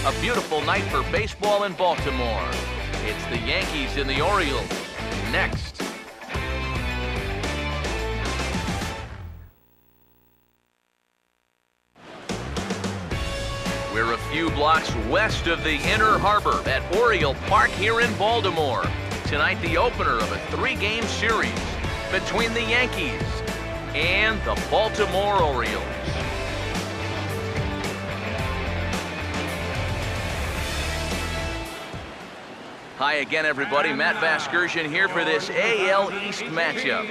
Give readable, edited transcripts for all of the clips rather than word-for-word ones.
A beautiful night for baseball in Baltimore. It's the Yankees and the Orioles. Next. We're a few blocks west of the Inner Harbor at Oriole Park here in Baltimore. Tonight, the opener of a 3-game series between the Yankees and the Baltimore Orioles. Hi again, everybody. Matt Vasgersian here for this AL East matchup.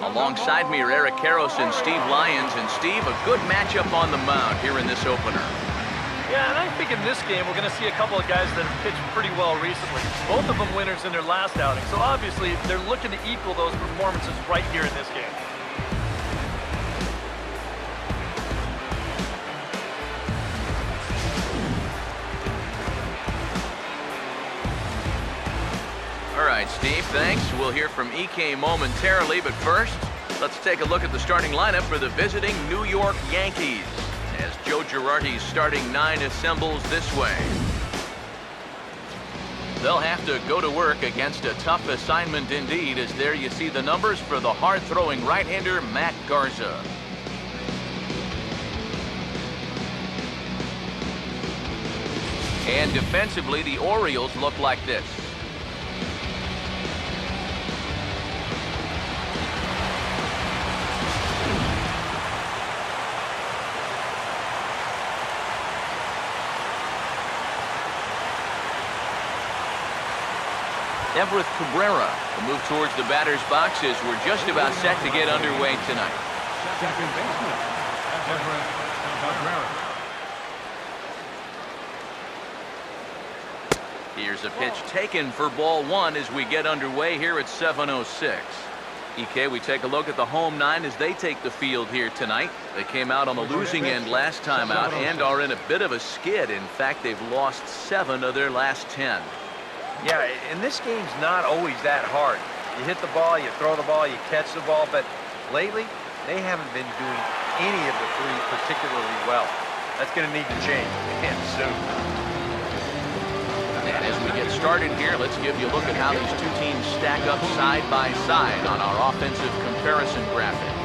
Alongside me are Eric Karros and Steve Lyons. And Steve, a good matchup on the mound here in this opener. Yeah, and I think in this game we're going to see a couple of guys that have pitched pretty well recently. Both of them winners in their last outing. So obviously they're looking to equal those performances right here in this game. All right, Steve, thanks. We'll hear from EK momentarily, but first, let's take a look at the starting lineup for the visiting New York Yankees as Joe Girardi's starting 9 assembles this way. They'll have to go to work against a tough assignment indeed, as there you see the numbers for the hard-throwing right-hander Matt Garza. And defensively, the Orioles look like this. Everett Cabrera will move towards the batter's box as we're just about set to get underway tonight. Second baseman, Everett Cabrera. Here's a pitch taken for ball 1 as we get underway here at 7:06. EK, we take a look at the home 9 as they take the field here tonight. They came out on the losing end last time out and are in a bit of a skid. In fact, they've lost 7 of their last 10. Yeah, and this game's not always that hard. You hit the ball, you throw the ball, you catch the ball, but lately they haven't been doing any of the 3 particularly well. That's going to need to change, and soon. And as we get started here, let's give you a look at how these two teams stack up side by side on our offensive comparison graphic.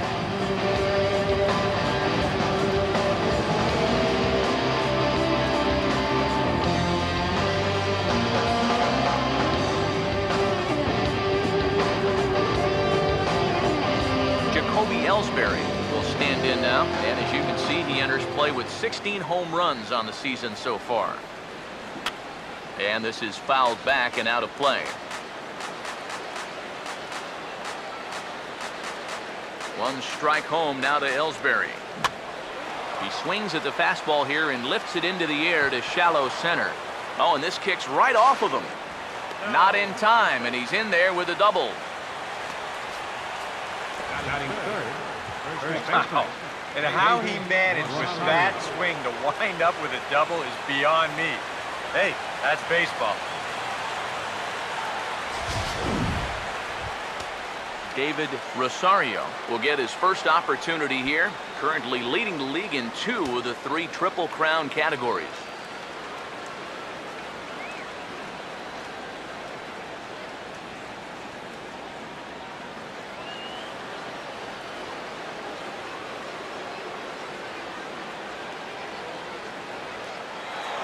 Ellsbury will stand in now, and as you can see, he enters play with 16 home runs on the season so far. And this is fouled back and out of play. 1 strike home now to Ellsbury. He swings at the fastball here and lifts it into the air to shallow center. Oh, and this kicks right off of him. Not in time, and he's in there with a double. Wow. And how he managed with that swing to wind up with a double is beyond me. Hey, that's baseball. David Rosario will get his first opportunity here, currently leading the league in 2 of the 3 Triple Crown categories.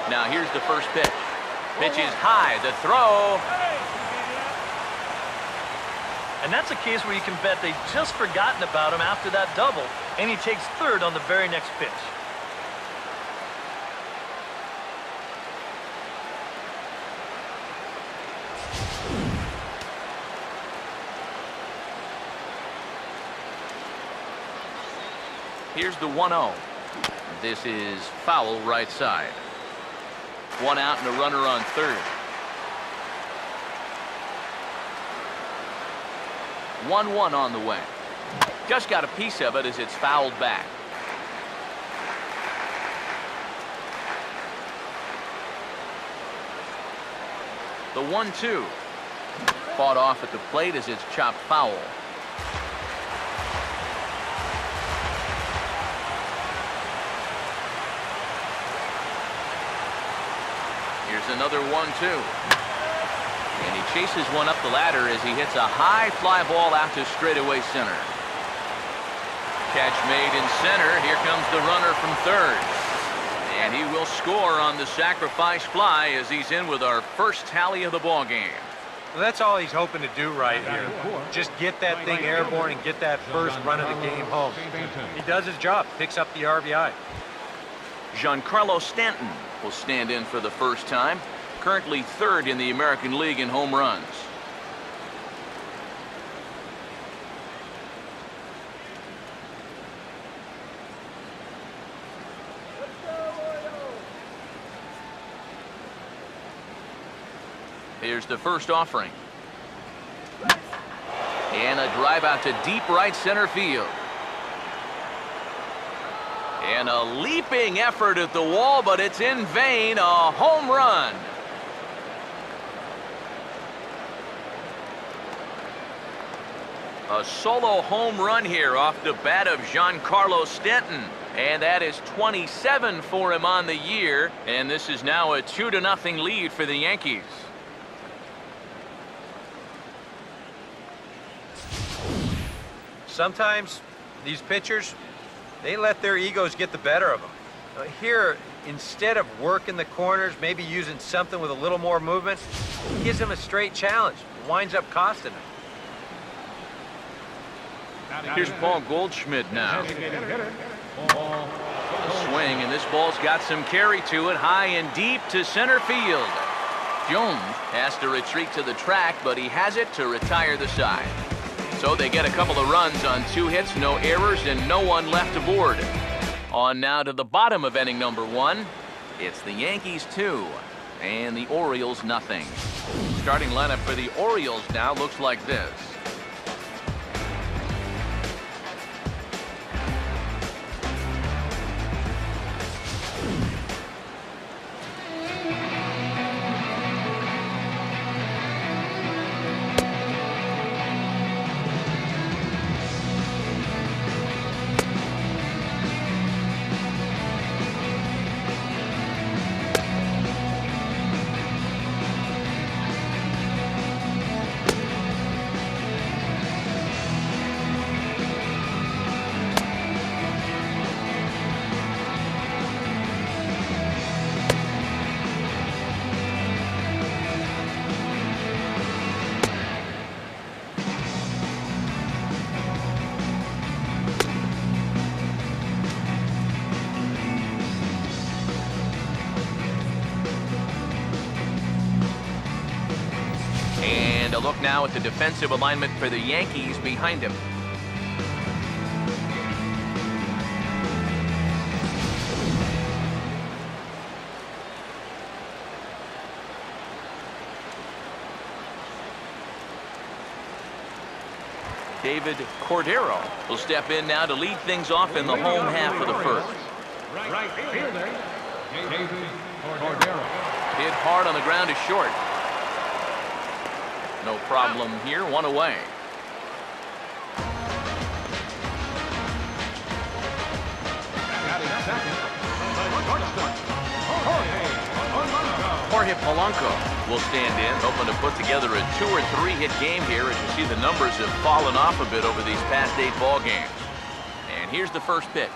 Now here's the first pitch. Pitch is high, the throw. And that's a case where you can bet they've just forgotten about him after that double, and he takes 3rd on the very next pitch. Here's the 1-0. This is foul right side. 1 out and a runner on 3rd. 1-1 on the way. Just got a piece of it as it's fouled back. The 1-2. Fought off at the plate as it's chopped foul. Here's another 1-2. And he chases one up the ladder as he hits a high fly ball out to straightaway center. Catch made in center. Here comes the runner from third. And he will score on the sacrifice fly as he's in with our first tally of the ball game. Well, that's all he's hoping to do right here. Just get that thing airborne and get that first run of the game home. He does his job, picks up the RBI. Giancarlo Stanton will stand in for the first time, currently third in the American League in home runs. Here's the first offering. And a drive out to deep right center field. And a leaping effort at the wall, but it's in vain. A home run. A solo home run here off the bat of Giancarlo Stanton. And that is 27 for him on the year. And this is now a 2-0 lead for the Yankees. Sometimes these pitchers, they let their egos get the better of them. Here, instead of working the corners, maybe using something with a little more movement, he gives them a straight challenge. It winds up costing them. Here's Paul Goldschmidt now. A swing, and this ball's got some carry to it, high and deep to center field. Jones has to retreat to the track, but he has it to retire the side. So they get a couple of runs on 2 hits, no errors, and no one left aboard. On now to the bottom of inning number 1. It's the Yankees 2 and the Orioles nothing. Starting lineup for the Orioles now looks like this. And a look now at the defensive alignment for the Yankees behind him. David Cordero will step in now to lead things off in the home half of the first. Right fielder, David Cordero. Hit hard on the ground to short. No problem here, one away. Jorge Polanco will stand in, hoping to put together a 2 or 3 hit game here. As you see, the numbers have fallen off a bit over these past 8 ball games. And here's the first pitch.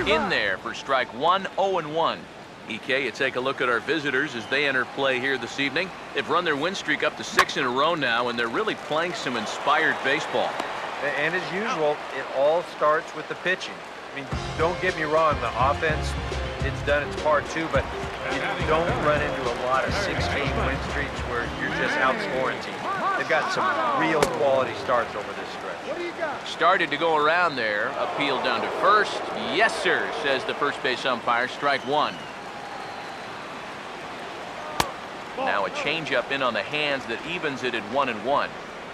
In there for strike 1, 0-1. EK, you take a look at our visitors as they enter play here this evening. They've run their win streak up to 6 in a row now, and they're really playing some inspired baseball. And as usual, it all starts with the pitching. I mean, don't get me wrong, the offense, it's done its part too, but you don't run into a lot of 6-game win streaks where you're just outscoring teams. They've got some real quality starts over this stretch. Started to go around there. Appeal down to first. Yes, sir, says the first base umpire. Strike 1. Now a changeup in on the hands that evens it at 1-1. Well,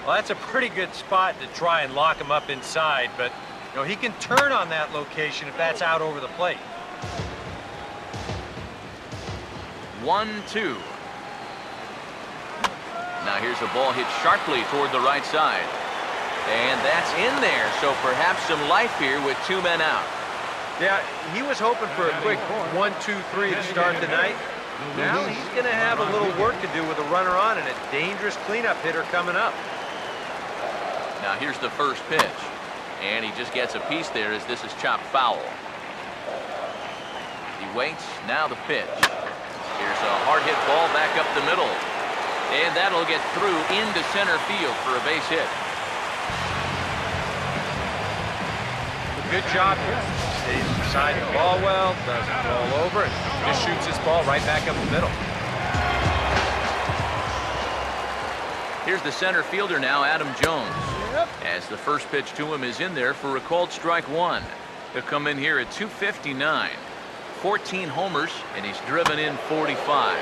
that's a pretty good spot to try and lock him up inside, but you know, he can turn on that location if that's out over the plate. 1-2. Now here's a ball hit sharply toward the right side. And that's in there, so perhaps some life here with 2 men out. Yeah, he was hoping for a quick 1-2-3 to start the night. Now he's going to have a little work to do with a runner on and a dangerous cleanup hitter coming up. Now here's the first pitch. And he just gets a piece there as this is chopped foul. He waits. Now the pitch. Here's a hard hit ball back up the middle. And that'll get through into center field for a base hit. Good job here. Stays beside the ball well, doesn't roll over, and just shoots this ball right back up the middle. Here's the center fielder now, Adam Jones. As the first pitch to him is in there for a called strike one. He'll come in here at 259. 14 homers, and he's driven in 45.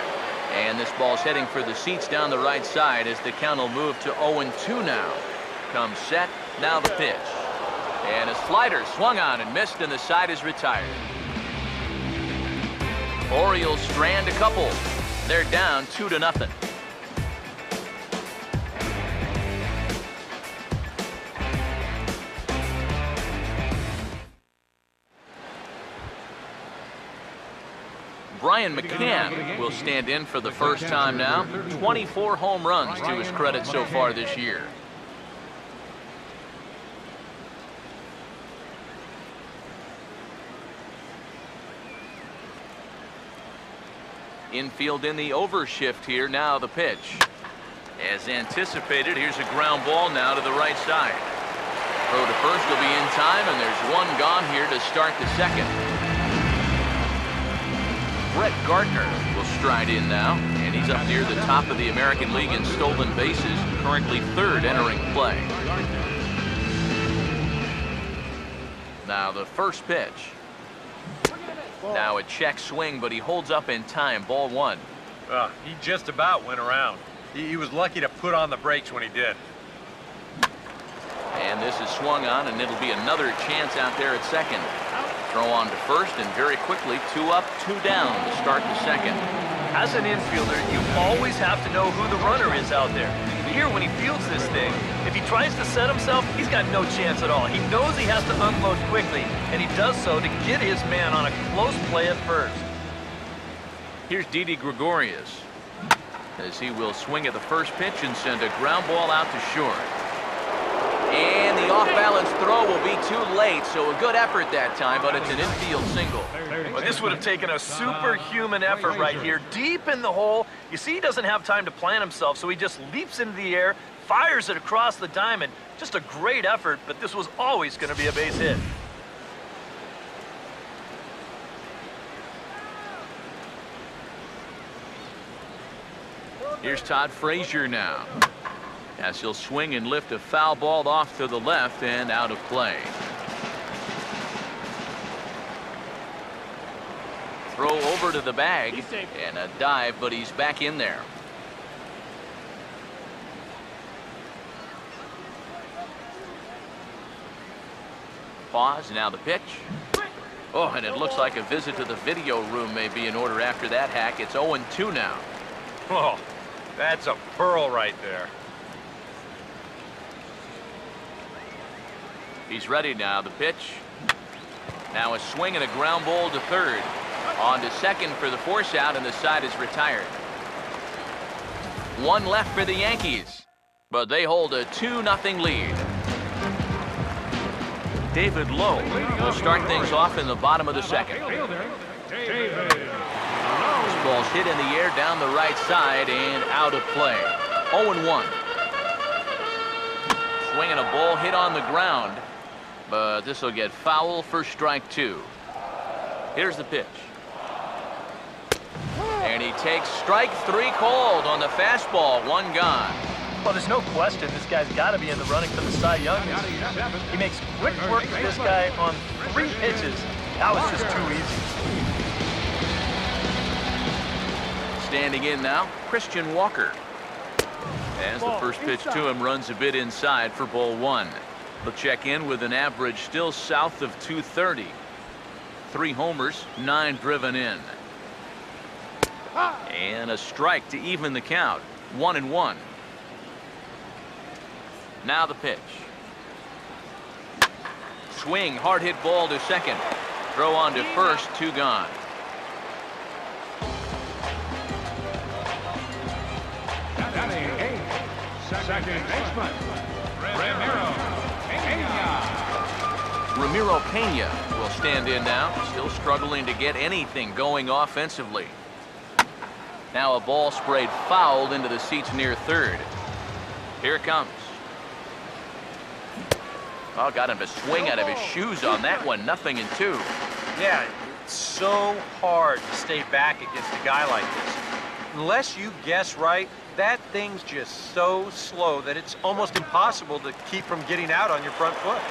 And this ball's heading for the seats down the right side as the count will move to 0-2 now. Comes set, now the pitch. And a slider swung on and missed, and the side is retired. Orioles strand a couple. They're down 2-0. Brian McCann will stand in for the first time now. 24 home runs to his credit so far this year. Infield in the overshift here. Now the pitch. As anticipated, here's a ground ball now to the right side. Throw to first will be in time, and there's one gone here to start the second. Brett Gardner will stride in now, and he's up near the top of the American League in stolen bases, currently third entering play. Now the first pitch. Now a check swing, but he holds up in time. Ball one. He just about went around. He was lucky to put on the brakes when he did. And this is swung on, and it'll be another chance out there at second. Throw on to first, and very quickly, 2 up, 2 down to start the second. As an infielder, you always have to know who the runner is out there. Here, when he fields this thing, if he tries to set himself, he's got no chance at all. He knows he has to unload quickly, and he does so to get his man on a close play at first. Here's Didi Gregorius, as he will swing at the first pitch and send a ground ball out to short. And the off-balance throw will be too late, so a good effort that time, but it's an infield single. Well, this would have taken a superhuman effort right here, deep in the hole. You see, he doesn't have time to plant himself, so he just leaps into the air, fires it across the diamond. Just a great effort, but this was always going to be a base hit. Here's Todd Frazier now, as he'll swing and lift a foul ball off to the left and out of play. Throw over to the bag and a dive, but he's back in there. Pause, now the pitch. Oh, and it looks like a visit to the video room may be in order after that hack. It's 0-2 now. Oh, that's a pearl right there. He's ready now, the pitch. Now a swing and a ground ball to third. On to second for the force out, and the side is retired. One left for the Yankees, but they hold a 2-0 lead. David Lowe will start things off in the bottom of the second. This ball's hit in the air down the right side and out of play. 0-1. Swinging a ball hit on the ground, but this will get foul for strike 2. Here's the pitch. And he takes strike 3 called on the fastball. 1 gone. Well, there's no question this guy's got to be in the running for the Cy Young. He makes quick work of this guy on 3 pitches. That was just too easy. Standing in now, Christian Walker. As the first pitch to him runs a bit inside for ball 1. He'll check in with an average still south of 230. 3 homers, 9 driven in. And a strike to even the count. 1-1. Now the pitch. Swing, hard hit ball to second. Throw on to first, 2 gone. second baseman, Ramiro Pena will stand in now, still struggling to get anything going offensively. Now a ball sprayed fouled into the seats near third. Here it comes. Oh, got him to swing out of his shoes on that one. 0-2. Yeah, it's so hard to stay back against a guy like this. Unless you guess right, that thing's just so slow that it's almost impossible to keep from getting out on your front foot.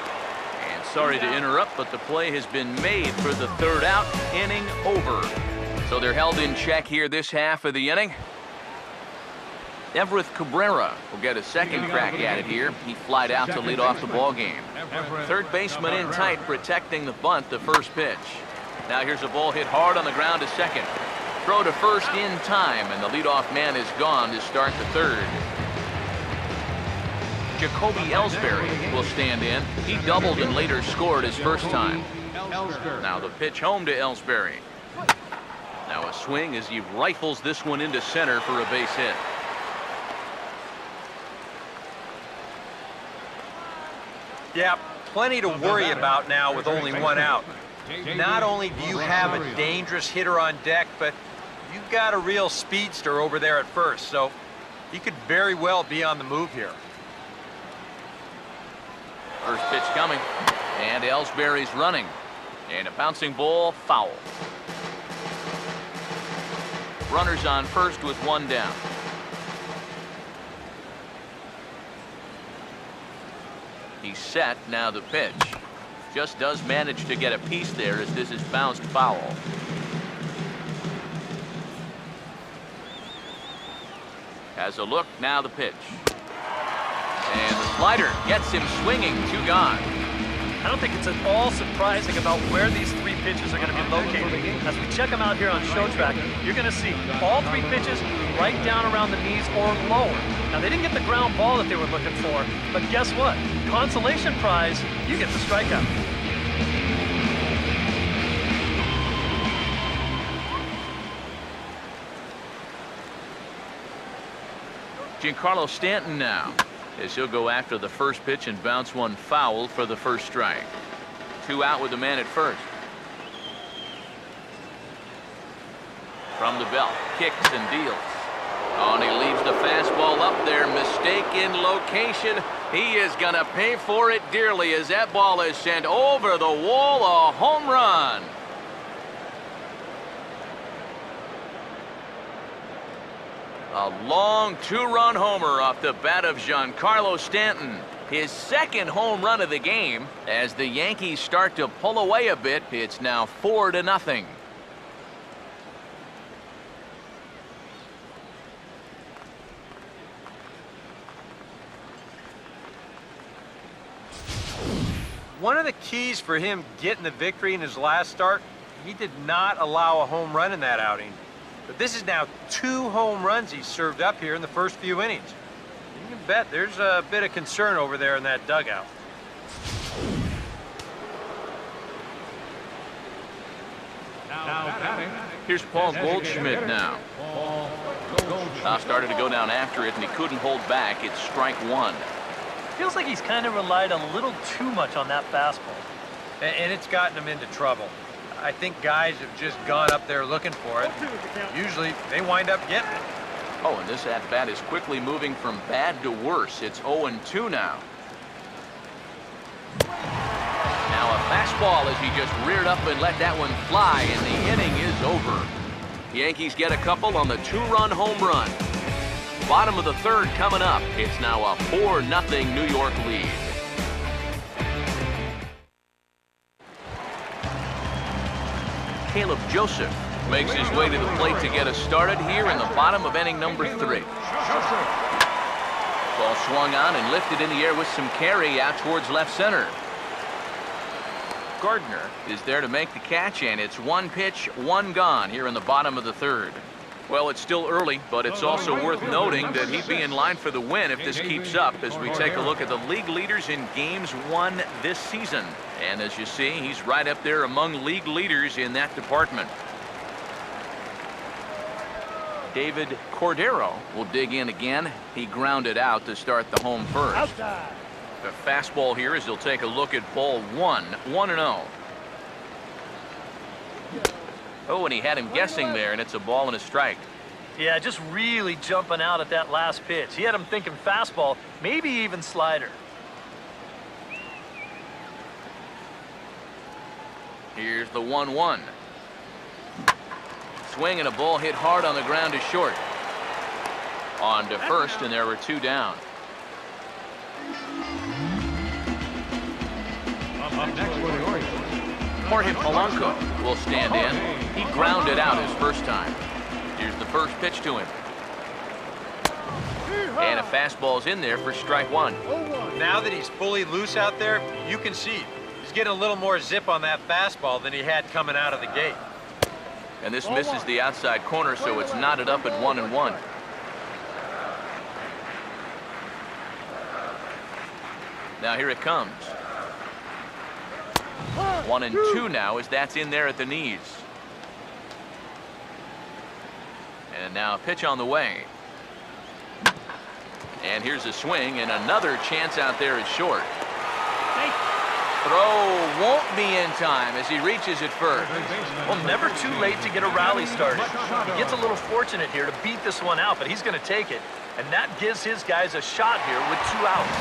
And sorry to interrupt, but the play has been made for the third out. Inning over. So they're held in check here this half of the inning. Everett Cabrera will get a second crack at it here. He flied out to lead off the ball game. Third baseman in tight, protecting the bunt, the first pitch. Now here's a ball hit hard on the ground to second. Throw to first in time, and the leadoff man is gone to start the third. Jacoby Ellsbury will stand in. He doubled and later scored his first time. Now the pitch home to Ellsbury. Now a swing as he rifles this one into center for a base hit. Yeah, plenty to worry about now with only one out. Not only do you have a dangerous hitter on deck, but you've got a real speedster over there at first, so he could very well be on the move here. First pitch coming, and Ellsbury's running. And a bouncing ball, foul. Runners on first with one down. He's set, now the pitch. Just does manage to get a piece there as this is bounced foul. Has a look, now the pitch. And the slider gets him swinging, 2 gone. I don't think it's at all surprising about where these 3 pitches are going to be located. As we check them out here on Show Track, you're going to see all 3 pitches right down around the knees or lower. Now, they didn't get the ground ball that they were looking for, but guess what? Consolation prize, you get the strikeout. Giancarlo Stanton now, as he'll go after the first pitch and bounce one foul for the first strike. 2 out with the man at first. From the belt, kicks and deals. Oh, and he leaves the fastball up there. Mistake in location. He is going to pay for it dearly as that ball is sent over the wall. A home run. A long 2-run homer off the bat of Giancarlo Stanton. His second home run of the game. As the Yankees start to pull away a bit, it's now 4-0. One of the keys for him getting the victory in his last start, he did not allow a home run in that outing. But this is now 2 home runs he's served up here in the first few innings. You can bet there's a bit of concern over there in that dugout. Here's Paul Goldschmidt now. Started to go down after it, and he couldn't hold back. It's strike 1. Feels like he's kind of relied a little too much on that fastball. And it's gotten him into trouble. I think guys have just gone up there looking for it. Usually they wind up getting it. Oh, and this at-bat is quickly moving from bad to worse. It's 0-2 now. Now a fastball as he just reared up and let that one fly, and the inning is over. The Yankees get a couple on the 2-run home run. Bottom of the third coming up. It's now a 4-0 New York lead. Caleb Joseph makes his way to the plate to get us started here in the bottom of inning number 3. Ball swung on and lifted in the air with some carry out towards left center. Gardner is there to make the catch, and it's 1 pitch, 1 gone here in the bottom of the third. Well, it's still early, but it's also worth noting that he'd be in line for the win if this keeps up as we take a look at the league leaders in games won this season. And as you see, he's right up there among league leaders in that department. David Cordero will dig in again. He grounded out to start the home first. Outside. The fastball here as he'll take a look at ball 1-0. Oh, and he had him guessing there, and it's a ball and a strike. Yeah, just really jumping out at that last pitch. He had him thinking fastball, maybe even slider. Here's the 1-1. Swing and a ball hit hard on the ground to short. On to first, and there were 2 down. Up next for the Orioles. Jorge Polanco will stand in. He grounded out his first time. Here's the first pitch to him. And a fastball's in there for strike 1. Now that he's fully loose out there, you can see he's getting a little more zip on that fastball than he had coming out of the gate. And this misses the outside corner, so it's knotted up at 1-1. Now here it comes. 1-2 now as that's in there at the knees. And now a pitch on the way. And here's a swing and another chance out there at short. Throw won't be in time as he reaches it first. Well, never too late to get a rally started. He gets a little fortunate here to beat this one out, but he's going to take it. And that gives his guys a shot here with 2 outs.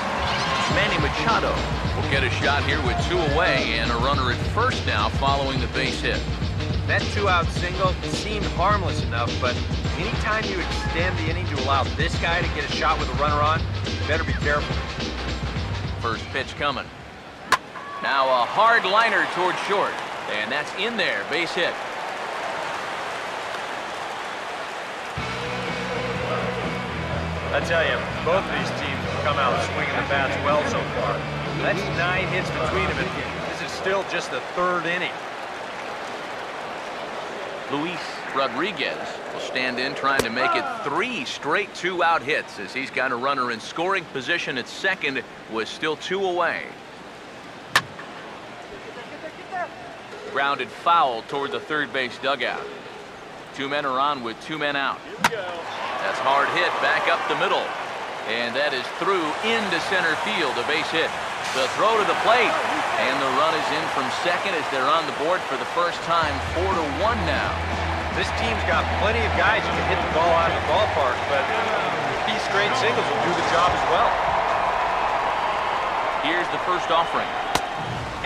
Manny Machado will get a shot here with 2 away and a runner at first now following the base hit. That 2-out single seemed harmless enough, but anytime you extend the inning to allow this guy to get a shot with a runner on, you better be careful. First pitch coming. Now a hard liner toward short, and that's in there, base hit. I tell you, both of these teams have come out swinging the bats well so far. That's 9 hits between them, and this is still just the 3rd inning. Luis Rodriguez will stand in trying to make it 3 straight 2-out hits as he's got a runner in scoring position at second with still 2 away. Grounded foul toward the third base dugout. 2 men are on with 2 men out. That's hard hit back up the middle. And that is through into center field, a base hit. The throw to the plate. And the run is in from second as they're on the board for the first time, 4-1 now. This team's got plenty of guys who can hit the ball out of the ballpark, but these straight singles will do the job as well. Here's the first offering.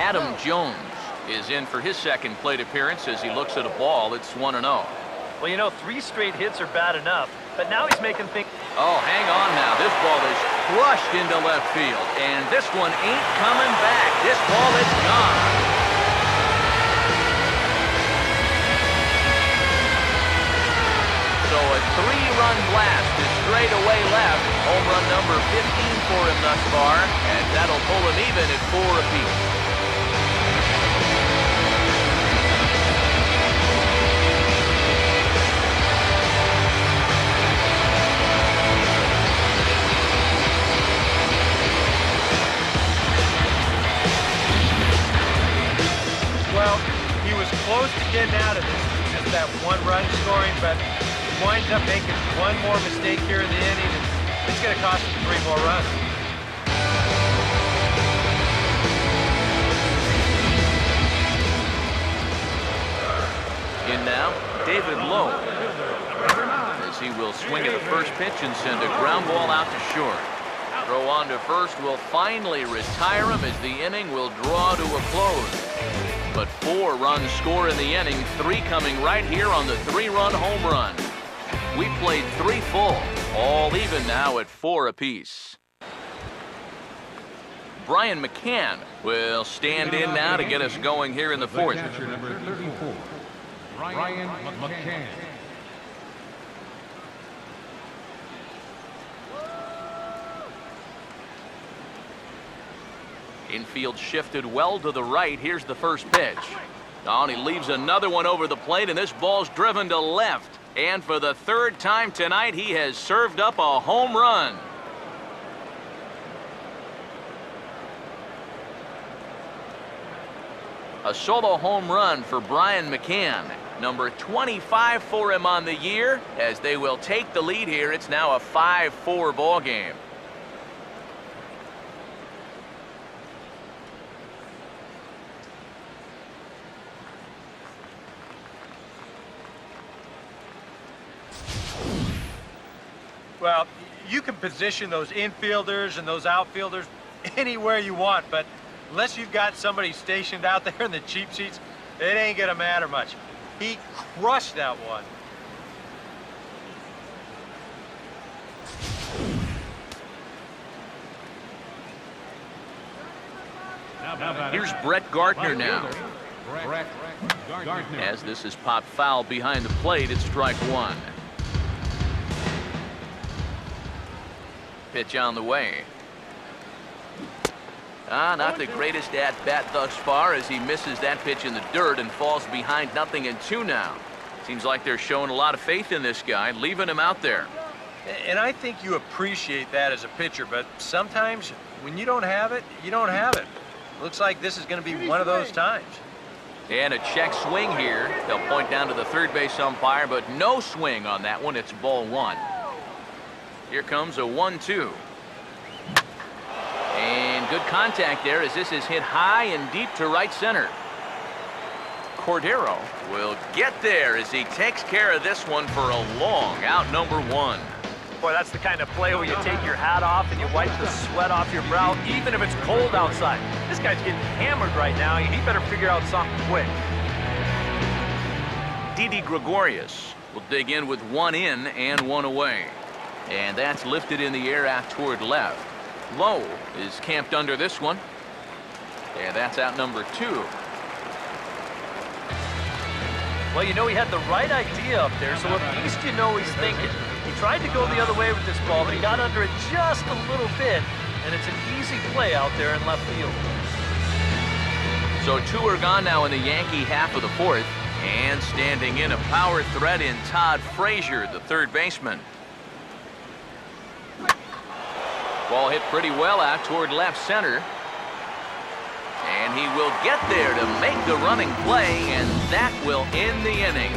Adam Jones is in for his second plate appearance as he looks at a ball. It's 1-0. Well, you know, 3 straight hits are bad enough, but now he's making things... Oh, hang on now. This ball is crushed into left field, and this one ain't coming back. This ball is gone. So a 3-run blast to straightaway left. Home run number 15 for him thus far, and that'll pull him even at 4 apiece. Well, he was close to getting out of this, just that 1-run scoring, but he winds up making 1 more mistake here in the inning, and it's going to cost him 3 more runs. In now, David Lowe, as he will swing at the first pitch and send a ground ball out to short. Throw on to first will finally retire him as the inning will draw to a close. But 4 runs score in the inning, 3 coming right here on the 3-run home run. We played 3 full, all even now at 4 apiece. Brian McCann will stand in now to get us going here in the 4th. Catcher number 34, Brian McCann. Infield shifted well to the right. Here's the first pitch. Oh, and he leaves another one over the plate, and this ball's driven to left. And for the 3rd time tonight, he has served up a home run. A solo home run for Brian McCann. Number 25 for him on the year, as they will take the lead here. It's now a 5-4 ball game. Well, you can position those infielders and those outfielders anywhere you want, but unless you've got somebody stationed out there in the cheap seats, it ain't gonna matter much. He crushed that one. Here's Brett Gardner now. Brett Gardner. As this is popped foul behind the plate, it's strike one. Pitch on the way. Not the greatest at-bat thus far, as he misses that pitch in the dirt and falls behind 0-2 now. Seems like they're showing a lot of faith in this guy, leaving him out there. And I think you appreciate that as a pitcher, but sometimes when you don't have it, you don't have it. Looks like this is going to be one of those times. And a check swing here. They'll point down to the third base umpire, but no swing on that one. It's ball one. Here comes a 1-2. And good contact there, as this is hit high and deep to right center. Cordero will get there as he takes care of this one for a long out, number one. Boy, that's the kind of play where you take your hat off and you wipe the sweat off your brow, even if it's cold outside. This guy's getting hammered right now. He better figure out something quick. Didi Gregorius will dig in with one in and one away. And that's lifted in the air out toward left. Lowe is camped under this one. And that's out number two. Well, you know, he had the right idea up there, so at least you know he's thinking. He tried to go the other way with this ball, but he got under it just a little bit, and it's an easy play out there in left field. So two are gone now in the Yankee half of the fourth. And standing in, a power threat in Todd Frazier, the third baseman. Ball hit pretty well out toward left center. And he will get there to make the running play, and that will end the inning.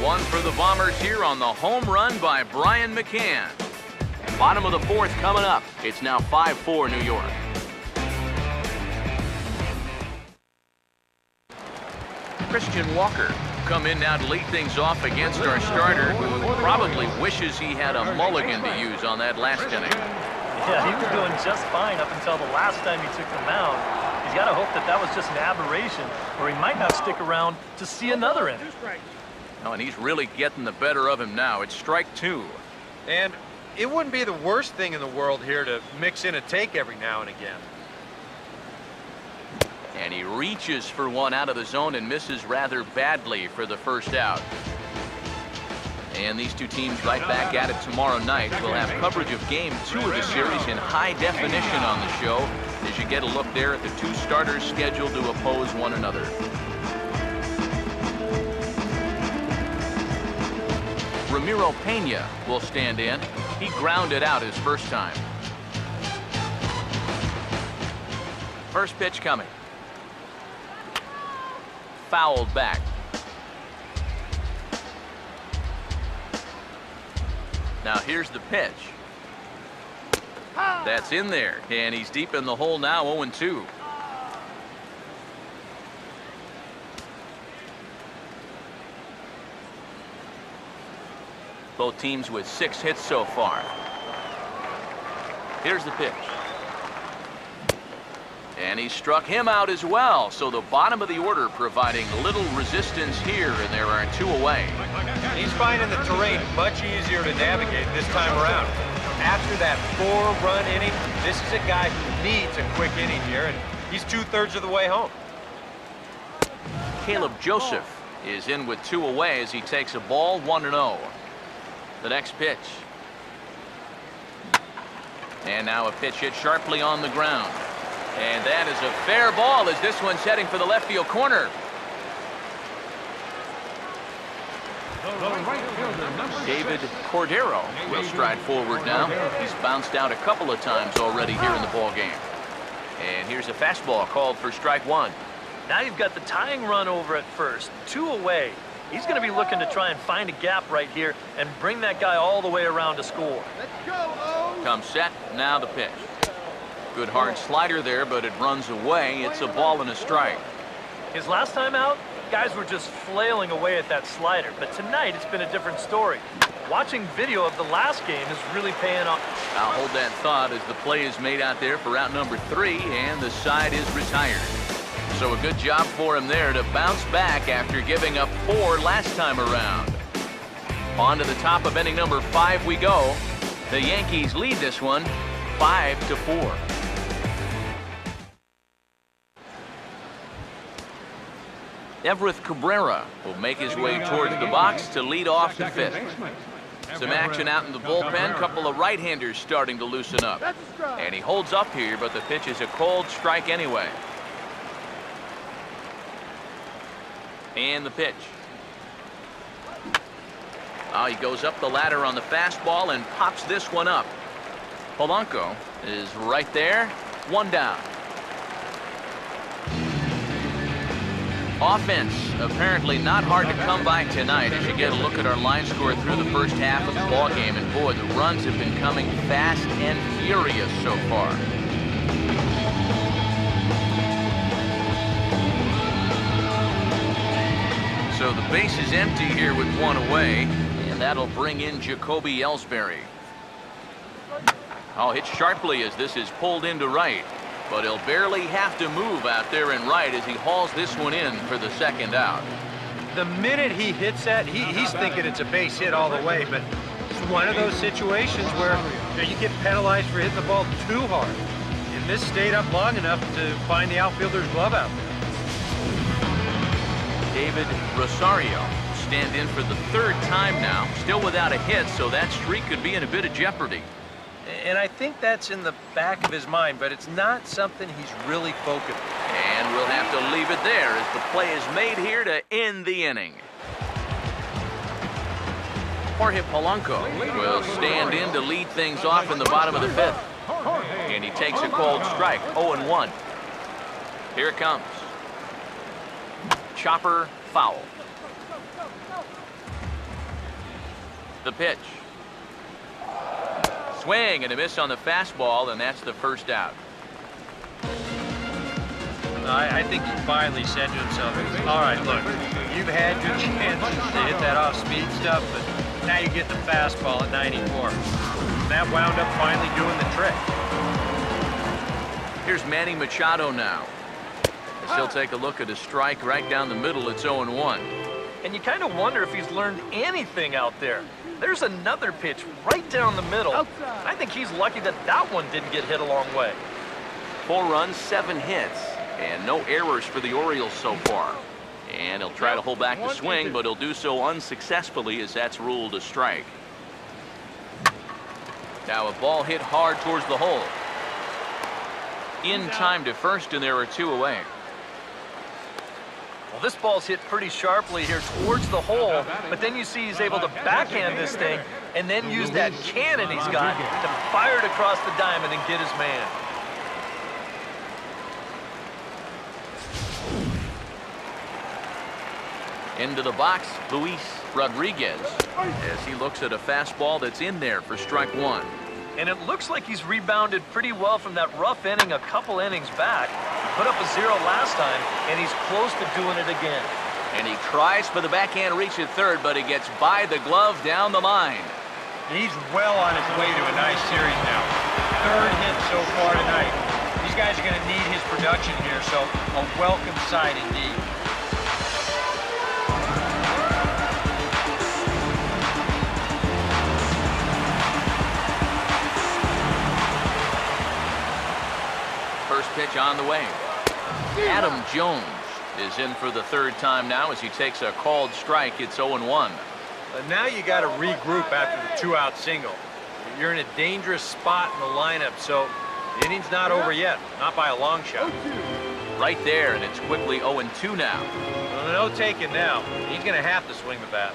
One for the Bombers here on the home run by Brian McCann. Bottom of the fourth coming up. It's now 5-4 New York. Christian Walker come in now to lead things off against our starter, who probably wishes he had a mulligan to use on that last inning. Yeah, he was doing just fine up until the last time he took the mound. He's got to hope that that was just an aberration, or he might not stick around to see another inning. Oh, and he's really getting the better of him now. It's strike two. And it wouldn't be the worst thing in the world here to mix in a take every now and again. And he reaches for one out of the zone and misses rather badly for the first out. And these two teams right back at it tomorrow night. We'll have coverage of game 2 of the series in high definition on the show, as you get a look there at the two starters scheduled to oppose one another. Ramiro Pena will stand in. He grounded out his first time. First pitch coming. Fouled back. Now here's the pitch. That's in there, and he's deep in the hole now, 0-2. Both teams with 6 hits so far. Here's the pitch. And he struck him out as well, so the bottom of the order providing little resistance here, and there are 2 away. He's finding the terrain much easier to navigate this time around. After that 4-run inning, this is a guy who needs a quick inning here, and he's 2/3 of the way home. Caleb Joseph is in with 2 away as he takes a ball, 1-0. The next pitch. And now a pitch hit sharply on the ground. And that is a fair ball as this one's heading for the left field corner. David Cordero will stride forward now. He's bounced out a couple of times already here in the ball game. And here's a fastball called for strike one. Now you've got the tying run over at first. 2 away. He's going to be looking to try and find a gap right here and bring that guy all the way around to score. Comes set, now the pitch. Good hard slider there, but it runs away. It's a ball and a strike. His last time out, guys were just flailing away at that slider, but tonight it's been a different story. Watching video of the last game is really paying off. I'll hold that thought as the play is made out there for out number 3, and the side is retired. So a good job for him there to bounce back after giving up 4 last time around. On to the top of inning number 5 we go. The Yankees lead this one 5-4. Everett Cabrera will make his way towards the box to lead off the 5th. Some action out in the bullpen. Couple of right-handers starting to loosen up. And he holds up here, but the pitch is a cold strike anyway. And the pitch. Oh, he goes up the ladder on the fastball and pops this one up. Polanco is right there. 1 down. Offense apparently not hard to come by tonight as you get a look at our line score through the first half of the ball game. And boy, the runs have been coming fast and furious so far. So the base is empty here with 1 away, and that'll bring in Jacoby Ellsbury. Oh, hit sharply as this is pulled into right. But he'll barely have to move out there in right as he hauls this one in for the 2nd out. The minute he hits that, he's thinking it's a base hit all the way, but it's one of those situations where you get penalized for hitting the ball too hard. And this stayed up long enough to find the outfielder's glove out there. David Rosario stand in for the 3rd time now, still without a hit, so that streak could be in a bit of jeopardy. And I think that's in the back of his mind, but it's not something he's really focused on. And we'll have to leave it there as the play is made here to end the inning. Jorge Polanco will stand in to lead things off in the bottom of the 5th. And he takes a cold strike, 0-1. Here it comes. Chopper foul. The pitch. Swing and a miss on the fastball, and that's the 1st out. I think he finally said to himself, all right, look, you've had your chances to hit that off-speed stuff, but now you get the fastball at 94. That wound up finally doing the trick. Here's Manny Machado now. As he'll take a look at a strike right down the middle. It's 0-1. And you kind of wonder if he's learned anything out there. There's another pitch right down the middle. I think he's lucky that that one didn't get hit a long way. 4 runs, 7 hits, and no errors for the Orioles so far. And he'll try to hold back the swing, but he'll do so unsuccessfully as that's ruled a strike. Now a ball hit hard towards the hole. In time to first, and there are 2 away. Well, this ball's hit pretty sharply here towards the hole, but then you see he's able to backhand this thing and then use that cannon he's got to fire it across the diamond and get his man. Into the box, Luis Rodriguez, as he looks at a fastball that's in there for strike 1. And it looks like he's rebounded pretty well from that rough inning a couple innings back. He put up a 0 last time, and he's close to doing it again. And he tries for the backhand reach at 3rd, but he gets by the glove down the line. He's well on his way to a nice series now. 3rd hit so far tonight. These guys are going to need his production here, so a welcome sight indeed. First pitch on the way. Adam Jones is in for the 3rd time now as he takes a called strike. It's 0-1. But now you got to regroup after the 2-out single. You're in a dangerous spot in the lineup, so the inning's not over yet, not by a long shot. Right there, and it's quickly 0-2 now. Well, no taking now. He's going to have to swing the bat.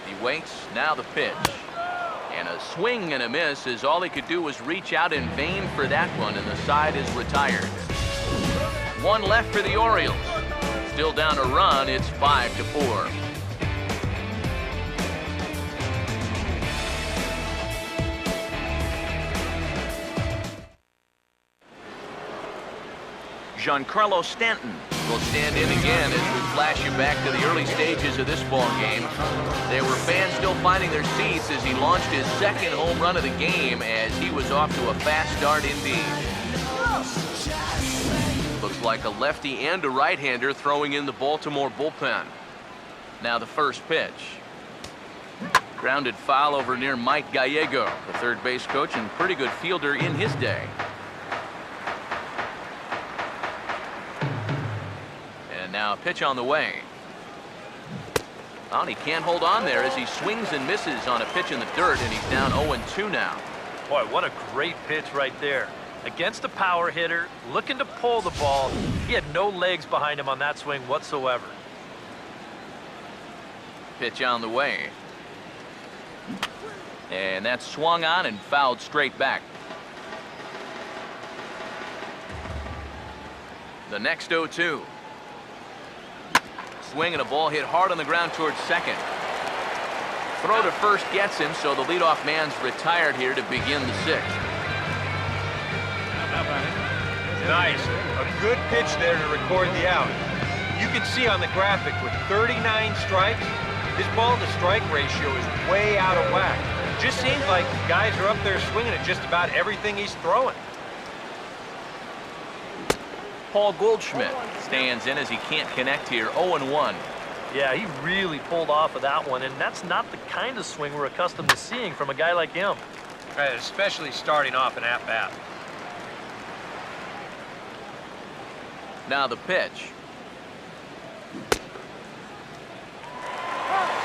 He waits, now the pitch. And a swing and a miss as all he could do was reach out in vain for that one, and the side is retired. 1 left for the Orioles. Still down a run, it's 5-4. Giancarlo Stanton will stand in again as we flash you back to the early stages of this ball game. There were fans still finding their seats as he launched his second home run of the game as he was off to a fast start indeed. Looks like a lefty and a right-hander throwing in the Baltimore bullpen. Now the first pitch. Grounded foul over near Mike Gallego, the third base coach and pretty good fielder in his day. And now a pitch on the way. Oh, he can't hold on there as he swings and misses on a pitch in the dirt, and he's down 0-2 now. Boy, what a great pitch right there. Against a power hitter, looking to pull the ball. He had no legs behind him on that swing whatsoever. Pitch on the way. And that's swung on and fouled straight back. The next 0-2. Swing and a ball hit hard on the ground towards second. Throw to first gets him, so the leadoff man's retired here to begin the sixth. Nice. A good pitch there to record the out. You can see on the graphic with 39 strikes, his ball-to-strike ratio is way out of whack. Just seems like guys are up there swinging at just about everything he's throwing. Paul Goldschmidt stands in as he can't connect here, 0-1. Yeah, he really pulled off of that one, and that's not the kind of swing we're accustomed to seeing from a guy like him. Especially starting off an at-bat. Now the pitch.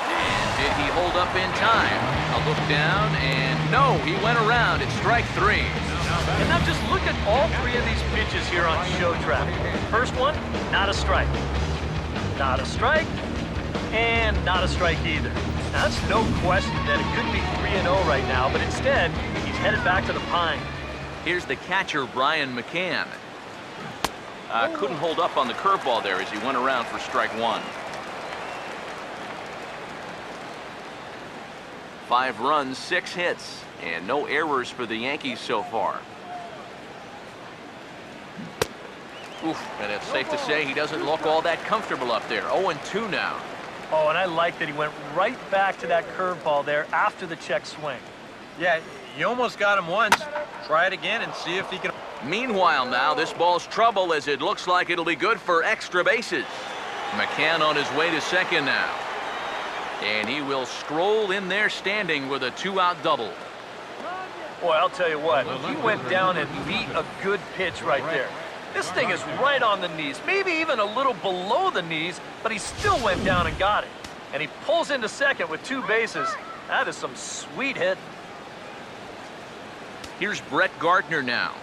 And did he hold up in time? A look down, and no, he went around. It's strike three. And now just look at all three of these pitches here on show track. First one, not a strike. Not a strike, and not a strike either. Now, that's no question that it could be 3-0 right now, but instead, he's headed back to the pine. Here's the catcher, Brian McCann. Couldn't hold up on the curveball there as he went around for strike one. 5 runs, 6 hits, and no errors for the Yankees so far. Oof, and it's safe to say he doesn't look all that comfortable up there. 0-2 now. Oh, and I like that he went right back to that curveball there after the check swing. Yeah, you almost got him once. Try it again and see if he can... Meanwhile now, this ball's trouble as it looks like it'll be good for extra bases. McCann on his way to second now. And he will stroll in there standing with a 2-out double. Boy, I'll tell you what, he went down and beat a good pitch right there. This thing is right on the knees, maybe even a little below the knees, but he still went down and got it. And he pulls into second with 2 bases. That is some sweet hit. Here's Brett Gardner now,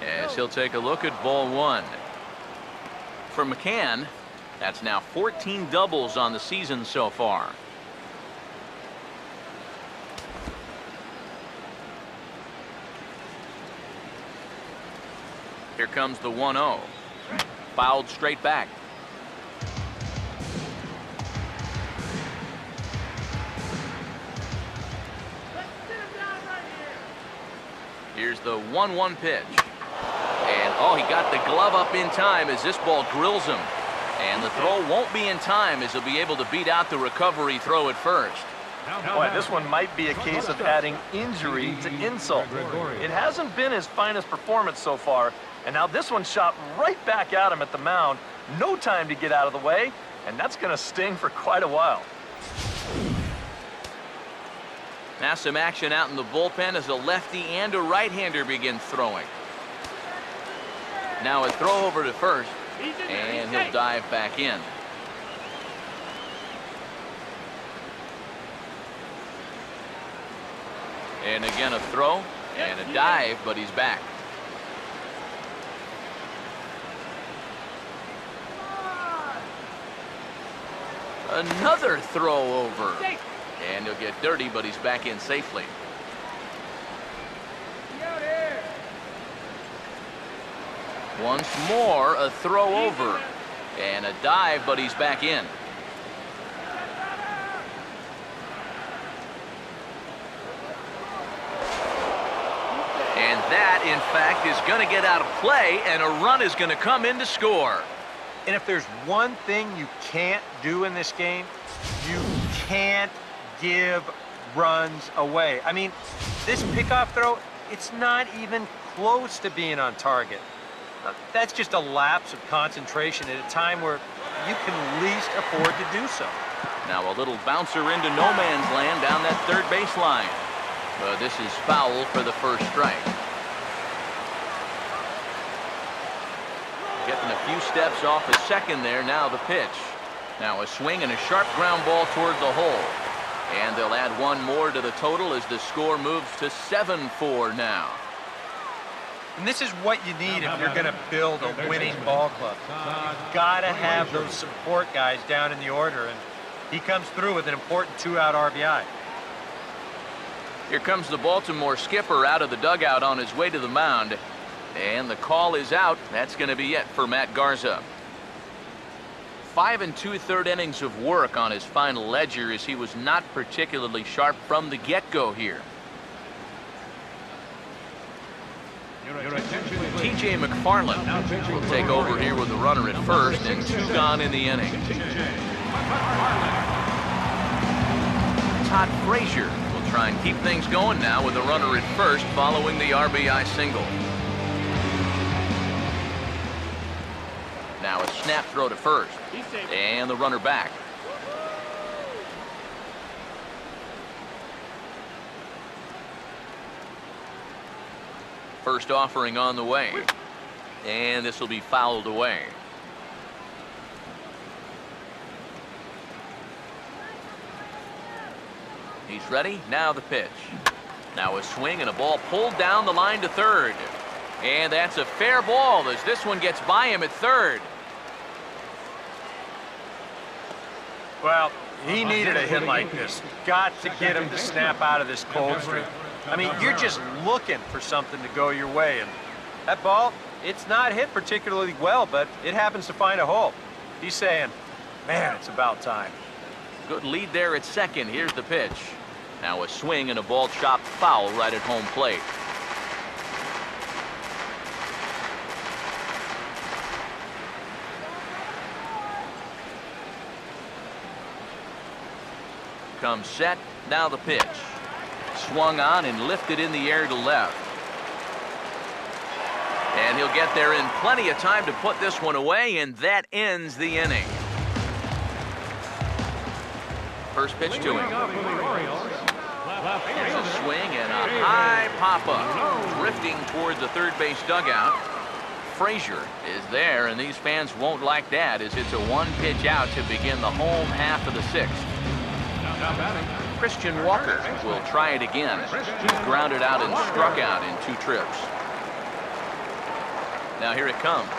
as he'll take a look at ball 1. For McCann, that's now 14 doubles on the season so far. Here comes the 1-0. Fouled straight back. Here's the 1-1 pitch. And, oh, he got the glove up in time as this ball drills him. And the throw won't be in time as he'll be able to beat out the recovery throw at first. Boy, this one might be a case of adding injury to insult. It hasn't been his finest performance so far, and now this one shot right back at him at the mound. No time to get out of the way, and that's going to sting for quite a while. Now some action out in the bullpen as a lefty and a right-hander begin throwing. Now a throw over to first, and he'll dive back in. And again a throw and a dive, but he's back. Another throw over. And he'll get dirty, but he's back in safely. Once more, a throw over. And a dive, but he's back in. And that, in fact, is going to get out of play, and a run is going to come in to score. And if there's one thing you can't do in this game, you can't give runs away. I mean, this pickoff throw, it's not even close to being on target. That's just a lapse of concentration at a time where you can least afford to do so. Now a little bouncer into no man's land down that third baseline. But this is foul for the first strike. Getting a few steps off the second there. Now the pitch. Now a swing and a sharp ground ball toward the hole. And they'll add one more to the total as the score moves to 7-4 now. And this is what you need if you're going to build a winning ball club. You've got to have those support guys down in the order, and he comes through with an important 2-out RBI. Here comes the Baltimore skipper out of the dugout on his way to the mound. And the call is out. That's going to be it for Matt Garza. 5 2/3 innings of work on his final ledger as he was not particularly sharp from the get-go here. TJ McFarland will take over here with the runner at first and 2 gone in the inning. Todd Frazier will try and keep things going now with the runner at first following the RBI single. Now a snap throw to first. And the runner back. First offering on the way. And this will be fouled away. He's ready. Now the pitch. Now a swing and a ball pulled down the line to third. And that's a fair ball as this one gets by him at third. Well, he needed a hit like this. Got to get him to snap out of this cold streak. I mean, you're just looking for something to go your way. And that ball, it's not hit particularly well, but it happens to find a hole. He's saying, man, it's about time. Good lead there at second. Here's the pitch. Now a swing and a ball chopped foul right at home plate. Comes set. Now the pitch. Swung on and lifted in the air to left. And he'll get there in plenty of time to put this one away, and that ends the inning. First pitch to him. Here's a swing and a high pop-up. Drifting toward the third base dugout. Frazier is there, and these fans won't like that as it's a one-pitch out to begin the home half of the sixth. Christian Walker will try it again. He's grounded out and struck out in 2 trips. Now here it comes.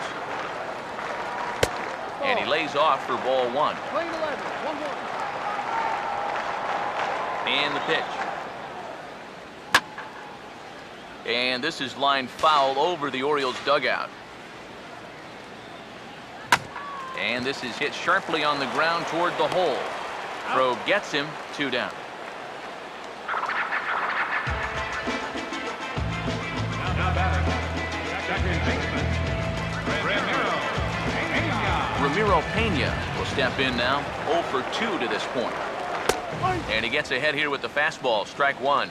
And he lays off for ball 1. And the pitch. And this is lined foul over the Orioles dugout. And this is hit sharply on the ground toward the hole. Throw gets him, 2 down. Ramiro Pena will step in now, 0 for 2 to this point. And he gets ahead here with the fastball, strike 1.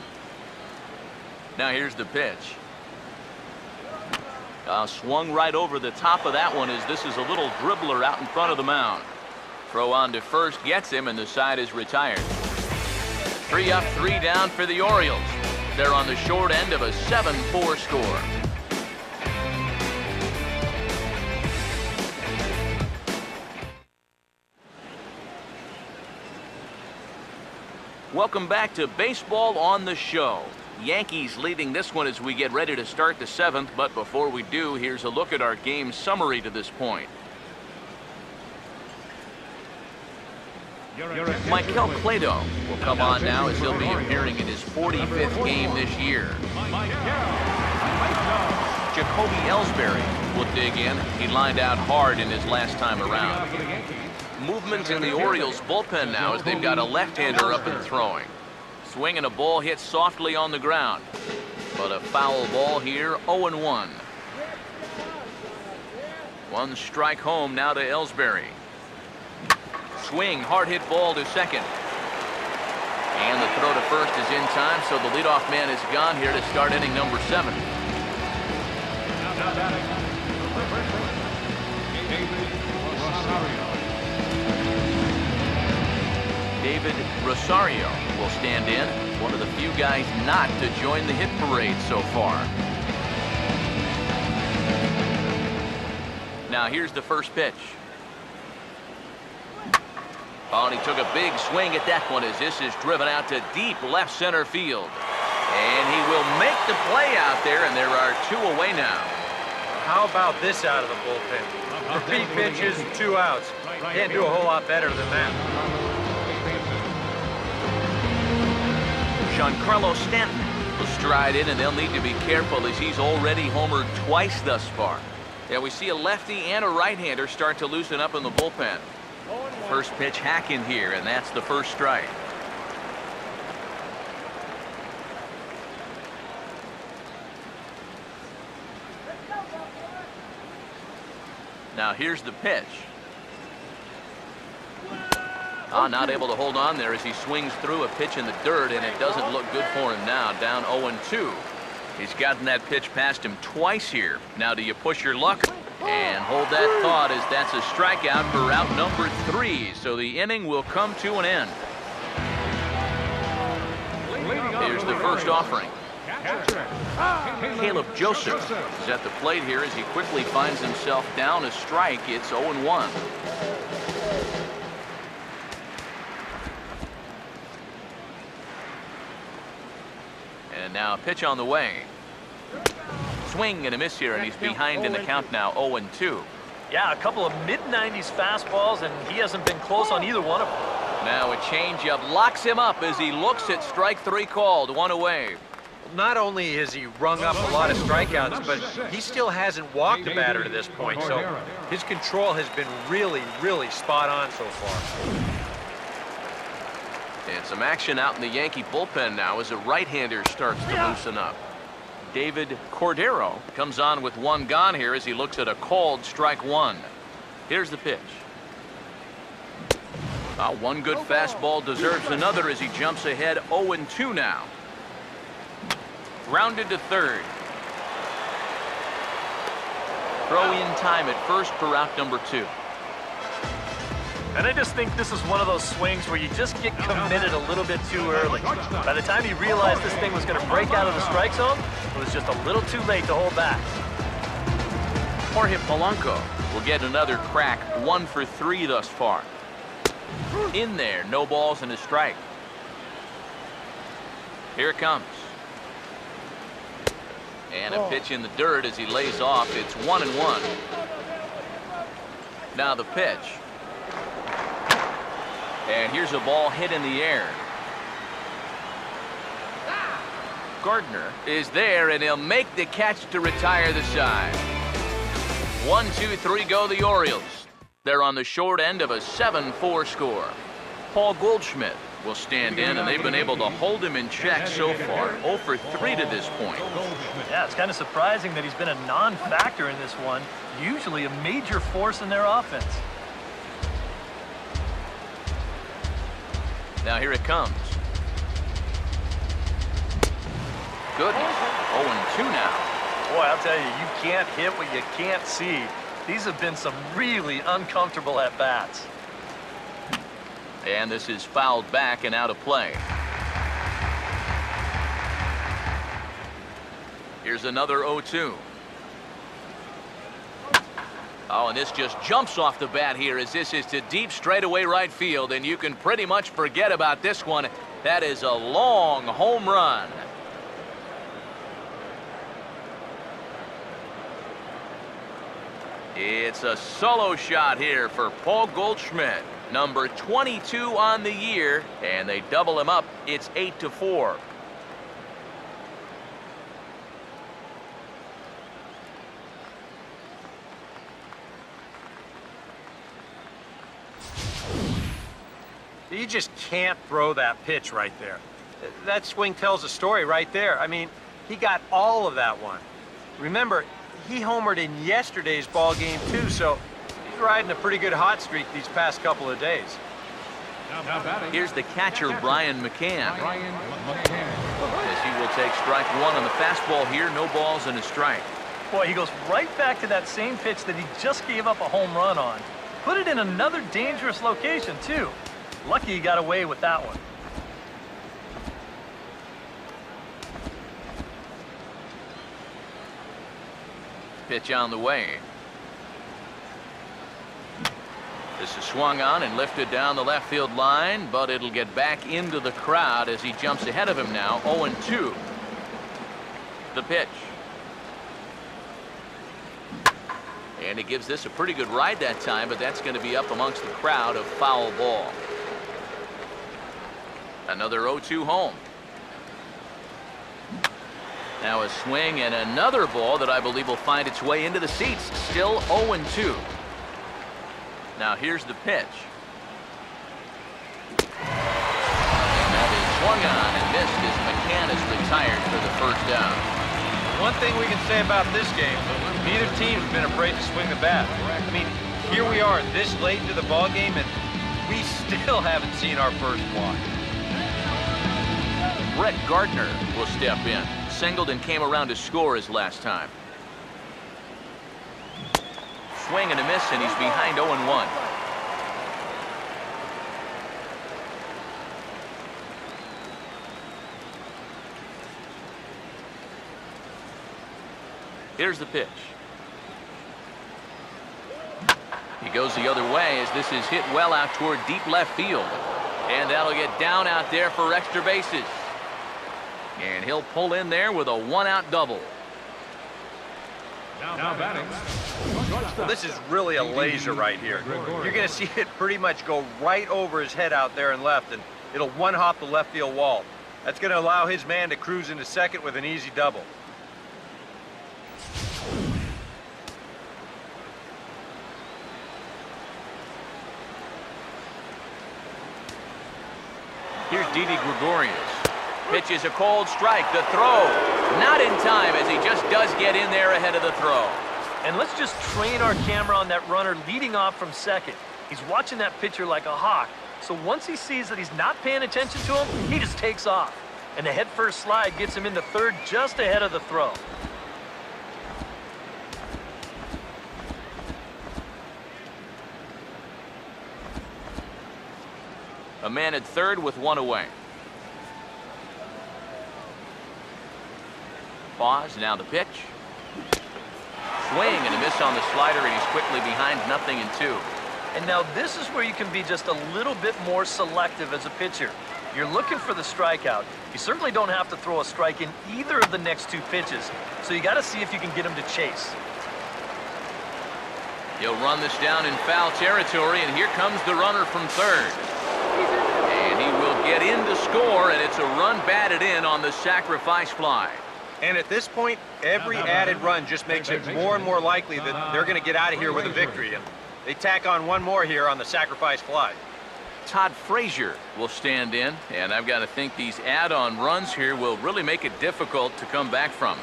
Now here's the pitch. Swung right over the top of that one as this is a little dribbler out in front of the mound. Throw on to first gets him, and the side is retired. 3 up, 3 down for the Orioles. They're on the short end of a 7-4 score. Welcome back to Baseball on the Show. Yankees leading this one as we get ready to start the 7th, but before we do, here's a look at our game summary to this point. Michael Plato will come on now as he'll be appearing in his 45th game this year. Jacoby Ellsbury will dig in. He lined out hard in his last time around. Movement in the Orioles bullpen now as they've got a left-hander up and throwing. Swing and a ball hit softly on the ground. But a foul ball here, 0-1. One strike home now to Ellsbury. Swing, hard hit ball to second. And the throw to first is in time, so the leadoff man is gone here to start inning number 7. David Rosario will stand in, one of the few guys not to join the hit parade so far. Now here's the first pitch. Oh, and he took a big swing at that one as this is driven out to deep left center field. And he will make the play out there, and there are 2 away now. How about this out of the bullpen? 3 pitches, 2 outs. Can't do a whole lot better than that. Giancarlo Stanton will stride in, and they'll need to be careful as he's already homered twice thus far. Yeah, we see a lefty and a right-hander start to loosen up in the bullpen. First pitch hack in here, and that's the first strike. Now here's the pitch. Not able to hold on there as he swings through a pitch in the dirt, and it doesn't look good for him now, down 0-2. He's gotten that pitch past him twice here. Now do you push your luck? And hold that thought as that's a strikeout for out number 3. So the inning will come to an end. Here's the first offering. Caleb Joseph is at the plate here as he quickly finds himself down a strike. It's 0-1. And now a pitch on the way. Swing and a miss here, and he's behind in the count now, 0-2. Yeah, a couple of mid-90s fastballs, and he hasn't been close on either one of them. Now a changeup locks him up as he looks at strike 3 called, 1 away. Not only has he rung up a lot of strikeouts, but he still hasn't walked a batter to this point, so his control has been really, really spot on so far. And some action out in the Yankee bullpen now as a right-hander starts to loosen up. David Cordero comes on with 1 gone here as he looks at a called strike 1. Here's the pitch. One good fastball deserves another as he jumps ahead, 0-2 now. Grounded to third. Throw in time at first for out number 2. And I just think this is one of those swings where you just get committed a little bit too early. By the time he realized this thing was going to break out of the strike zone, it was just a little too late to hold back. Jorge Polanco will get another crack, 1 for 3 thus far. In there, no balls and a strike. Here it comes. And a pitch in the dirt as he lays off. It's 1-1. Now the pitch. And here's a ball hit in the air. Gardner is there, and he'll make the catch to retire the side. 1, 2, 3 go the Orioles. They're on the short end of a 7-4 score. Paul Goldschmidt will stand in, and they've been able to hold him in check so far. 0 for 3 to this point. Yeah, it's kind of surprising that he's been a non-factor in this one. Usually a major force in their offense. Now here it comes. Good. 0-2 now. Boy, I'll tell you, you can't hit what you can't see. These have been some really uncomfortable at-bats. And this is fouled back and out of play. Here's another 0-2. Oh, and this just jumps off the bat here as this is to deep straightaway right field, and you can pretty much forget about this one. That is a long home run. It's a solo shot here for Paul Goldschmidt, number 22 on the year, and they double him up. It's 8-4. You just can't throw that pitch right there. That swing tells a story right there. I mean, He got all of that one. Remember, he homered in yesterday's ball game too, so he's riding a pretty good hot streak these past couple of days. Here's the catcher, Brian McCann. As he will take strike one on the fastball here. No balls and a strike. Boy, he goes right back to that same pitch that he just gave up a home run on. Put it in another dangerous location, too. Lucky he got away with that one. Pitch on the way. This is swung on and lifted down the left field line, but it'll get back into the crowd as he jumps ahead of him now. 0-2. The pitch. And he gives this a pretty good ride that time, but that's going to be up amongst the crowd of foul ball. Another 0-2 home. Now a swing and another ball that I believe will find its way into the seats. Still 0-2. Now here's the pitch. And that is swung on and missed as McCann is retired for the first down. One thing we can say about this game, neither team's been afraid to swing the bat. I mean, here we are this late into the ball game, and we still haven't seen our first walk. Brett Gardner will step in. Singled and came around to score his last time. Swing and a miss, and he's behind 0-1. Here's the pitch. He goes the other way as this is hit well out toward deep left field. And that'll get down out there for extra bases. And he'll pull in there with a one-out double. Now batting. Well, this is really a laser right here. You're going to see it pretty much go right over his head out there and left, and it'll one-hop the left field wall. That's going to allow his man to cruise into second with an easy double. Here's Didi Gregorius. Pitches a cold strike. The throw. Not in time as he just does get in there ahead of the throw. And let's just train our camera on that runner leading off from second. He's watching that pitcher like a hawk. So once he sees that he's not paying attention to him, he just takes off. And the head-first slide gets him into third just ahead of the throw. A man at third with one away. Pause, now the pitch. Swing and a miss on the slider, and he's quickly behind 0-2. And now this is where you can be just a little bit more selective as a pitcher. You're looking for the strikeout. You certainly don't have to throw a strike in either of the next two pitches. So you got to see if you can get him to chase. He'll run this down in foul territory, and here comes the runner from third. And he will get in to score, and it's a run batted in on the sacrifice fly. And at this point, every added run just makes it more and more likely that they're going to get out of here with a victory. And they tack on one more here on the sacrifice fly. Todd Frazier will stand in, and I've got to think these add-on runs here will really make it difficult to come back from.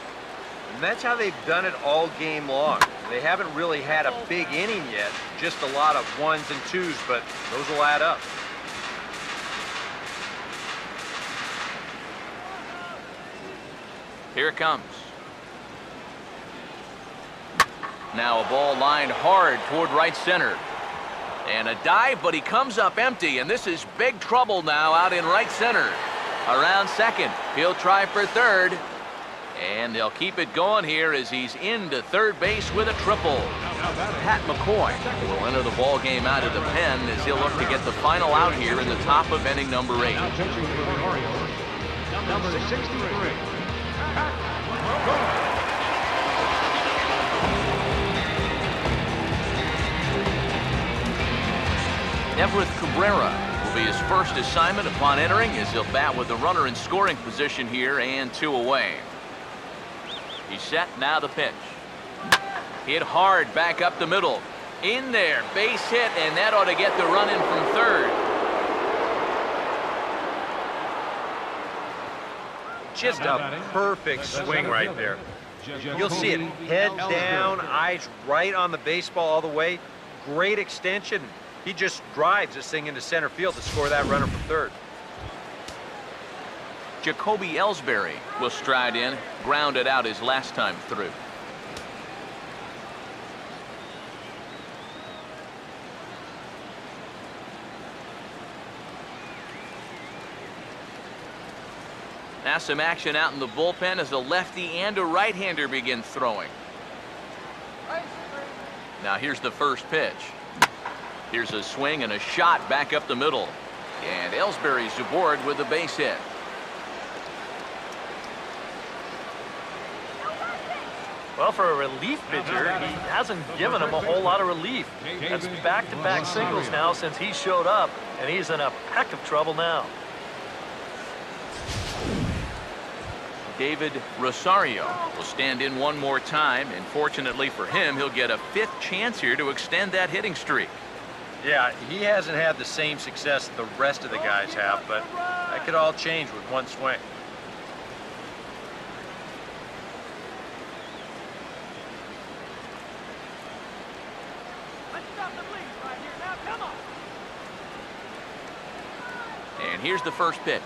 And that's how they've done it all game long. They haven't really had a big inning yet, just a lot of ones and twos, but those will add up. Here it comes. Now a ball lined hard toward right center. And a dive, but he comes up empty, and this is big trouble now out in right center. Around second, he'll try for third. And they'll keep it going here as he's into third base with a triple. Pat McCoy will enter the ball game out of the pen as he'll look to get the final out here in the top of inning number 8. Now pitching for the Orioles, number 63, Pat McCoy. Everett Cabrera will be his first assignment upon entering as he'll bat with the runner in scoring position here and 2 away. He's set, now the pitch. Hit hard back up the middle. In there, base hit, and that ought to get the run in from third. Just a perfect swing right there. You'll see it head down, eyes right on the baseball all the way. Great extension. He just drives this thing into center field to score that runner from third. Jacoby Ellsbury will stride in, grounded out his last time through. Now some action out in the bullpen as a lefty and a right-hander begin throwing. Now here's the first pitch. Here's a swing and a shot back up the middle. And Ellsbury's aboard with a base hit. Well, for a relief pitcher, he hasn't given him a whole lot of relief. That's back-to-back singles now since he showed up, and he's in a peck of trouble now. David Rosario will stand in one more time, and fortunately for him, he'll get a 5th chance here to extend that hitting streak. Yeah, he hasn't had the same success that the rest of the guys have, but that could all change with one swing. And here's the first pitch.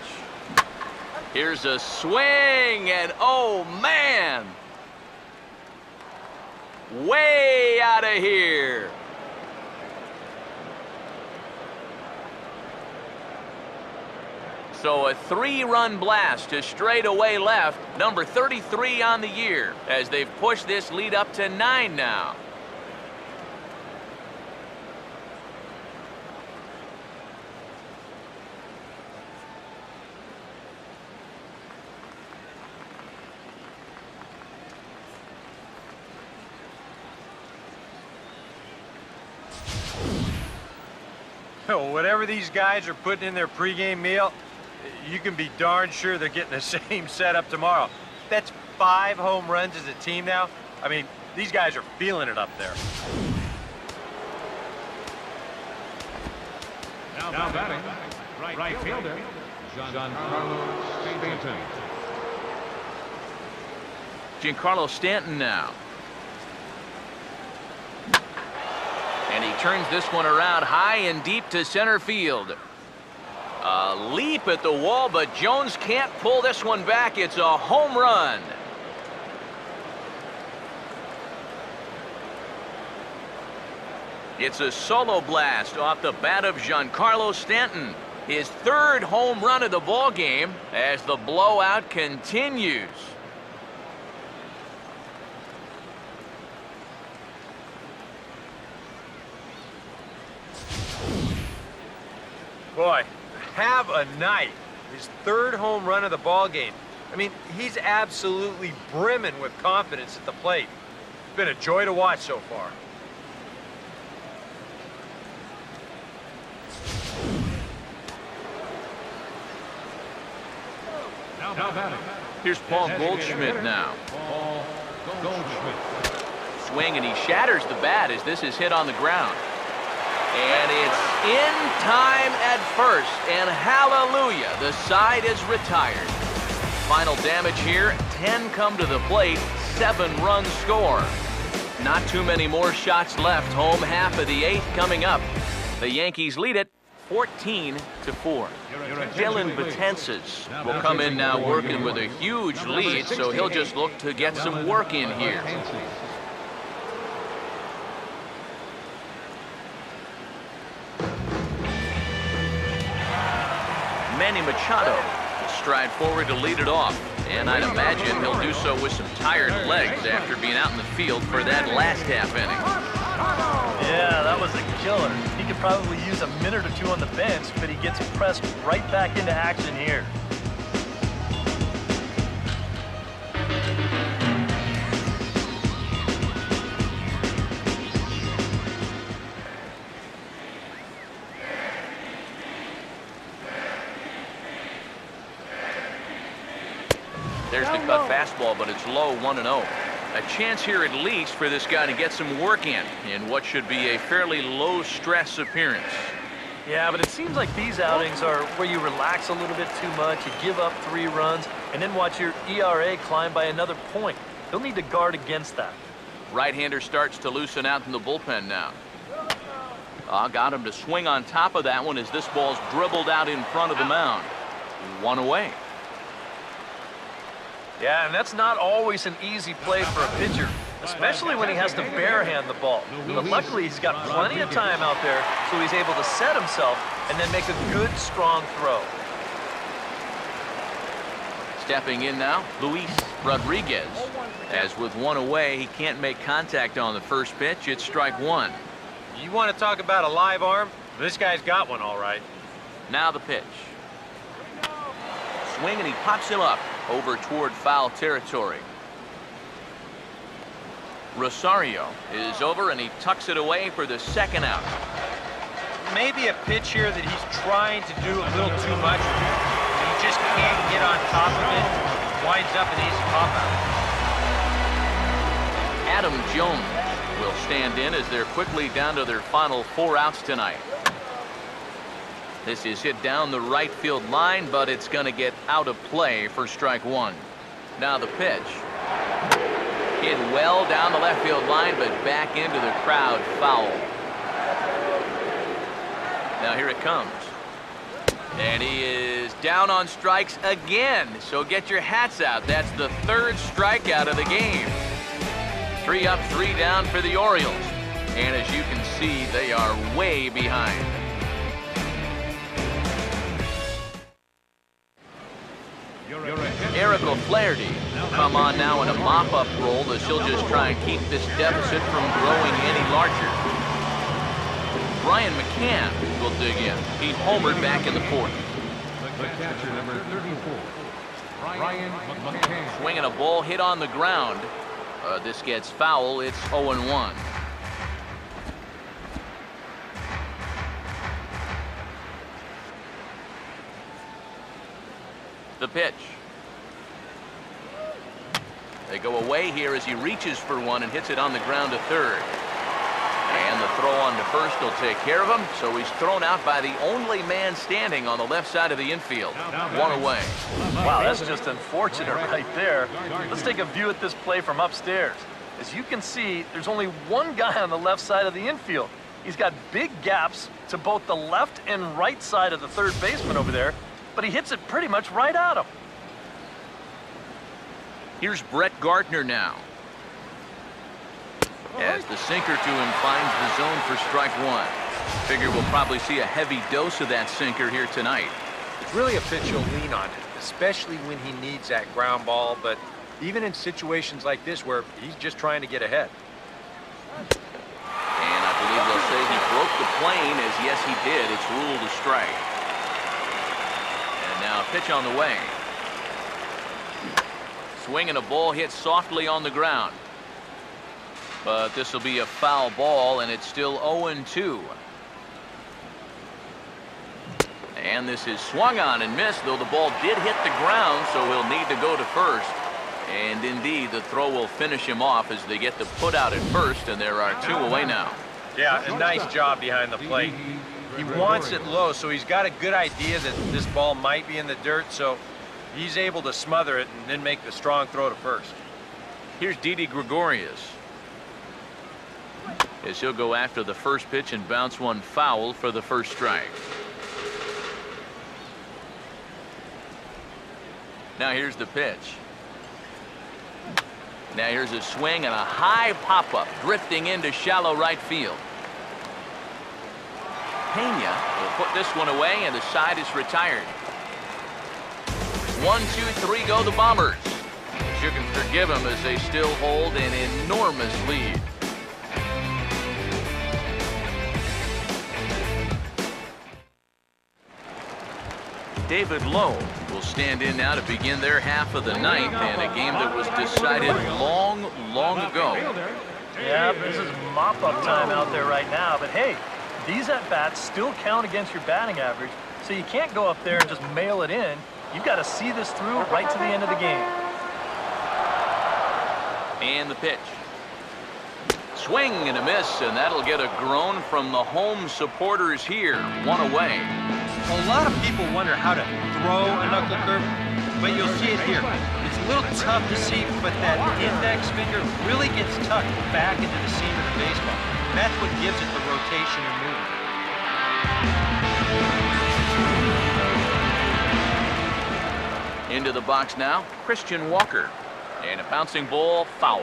Here's a swing, and oh man! Way out of here. So a 3-run blast to straightaway left, number 33 on the year, as they've pushed this lead up to 9 now. Whatever these guys are putting in their pregame meal, you can be darn sure they're getting the same setup tomorrow. That's 5 home runs as a team now. I mean, these guys are feeling it up there. Now batting, right fielder, Giancarlo Stanton. Giancarlo Stanton now. And he turns this one around high and deep to center field. A leap at the wall, but Jones can't pull this one back. It's a home run. It's a solo blast off the bat of Giancarlo Stanton. His 3rd home run of the ball game as the blowout continues. Boy, have a night. His 3rd home run of the ball game. I mean, he's absolutely brimming with confidence at the plate. It's been a joy to watch so far. Now batting. Here's Paul Goldschmidt now. Paul Goldschmidt. Swing, and he shatters the bat as this is hit on the ground. And it's in time at first, and hallelujah, the side is retired. Final damage here, 10 come to the plate, 7 runs score. Not too many more shots left, home half of the 8th coming up. The Yankees lead it 14-4. Dylan Betances will come in now working with a huge lead, so he'll just look to get some work in here. Manny Machado will stride forward to lead it off, and I'd imagine he'll do so with some tired legs after being out in the field for that last half inning. Yeah, that was a killer. He could probably use a minute or 2 on the bench, but he gets pressed right back into action here. There's the cut fastball, but it's low, 1-0. A chance here at least for this guy to get some work in what should be a fairly low-stress appearance. Yeah, but it seems like these outings are where you relax a little bit too much, you give up 3 runs, and then watch your ERA climb by another point. He'll need to guard against that. Right-hander starts to loosen out in the bullpen now. Got him to swing on top of that one as this ball's dribbled out in front of the mound. 1 away. Yeah, and that's not always an easy play for a pitcher, especially when he has to barehand the ball. But luckily, he's got plenty of time out there, so he's able to set himself and then make a good, strong throw. Stepping in now, Luis Rodriguez. As with 1 away, he can't make contact on the first pitch. It's strike 1. You want to talk about a live arm? This guy's got one all right. Now the pitch. Swing, and he pops him up over toward foul territory. Rosario is over, and he tucks it away for the second out. Maybe a pitch here that he's trying to do a little too much. He just can't get on top of it. Winds up an easy pop out. Adam Jones will stand in as they're quickly down to their final 4 outs tonight. This is hit down the right field line, but it's going to get out of play for strike 1. Now the pitch. Hit well down the left field line, but back into the crowd, foul. Now here it comes. And he is down on strikes again. So get your hats out. That's the 3rd strikeout of the game. 3 up, 3 down for the Orioles. And as you can see, they are way behind. Eric O'Flaherty will come on now in a mop-up role as he'll just try and keep this deficit from growing any larger. Brian McCann will dig in. He homered back in the 4th. The catcher, number 34, Brian McCann. Swinging a ball hit on the ground. This gets foul. It's 0-1. The pitch. They go away here as he reaches for one and hits it on the ground to 3rd. And the throw on to 1st will take care of him, so he's thrown out by the only man standing on the left side of the infield. 1 away. Wow, that's just unfortunate right there. Let's take a view at this play from upstairs. As you can see, there's only one guy on the left side of the infield. He's got big gaps to both the left and right side of the 3rd baseman over there, but he hits it pretty much right at him. Here's Brett Gardner now. As the sinker to him finds the zone for strike 1. Figure we'll probably see a heavy dose of that sinker here tonight. It's really a pitch he'll lean on, especially when he needs that ground ball, but even in situations like this where he's just trying to get ahead. And I believe they'll say he broke the plane, as yes he did. It's ruled a strike. And now a pitch on the way. Swinging a ball hit softly on the ground. But this will be a foul ball, and it's still 0-2. And this is swung on and missed, though the ball did hit the ground, so he'll need to go to 1st. And indeed, the throw will finish him off as they get the put out at 1st, and there are 2 away now. Yeah, a nice job behind the plate. He wants it low, so he's got a good idea that this ball might be in the dirt, so he's able to smother it and then make the strong throw to 1st. Here's Didi Gregorius, as he'll go after the 1st pitch and bounce one foul for the 1st strike. Now here's the pitch. Now here's a swing and a high pop-up drifting into shallow right field. Pena will put this one away, and the side is retired. 1, 2, 3 go the Bombers. You can forgive them as they still hold an enormous lead. David Lowe will stand in now to begin their half of the 9th in a game that was decided long ago. Yeah, this is mop-up time out there right now, but hey, these at-bats still count against your batting average, so you can't go up there and just mail it in. You've got to see this through right to the end of the game. And the pitch. swing and a miss, and that'll get a groan from the home supporters here. One away. A lot of people wonder how to throw a knuckle curve, but you'll see it here. It's a little tough to see, but that index finger really gets tucked back into the seam of the baseball. That's what gives it the rotation and movement. Into the box now, Christian Walker. And a bouncing ball, foul.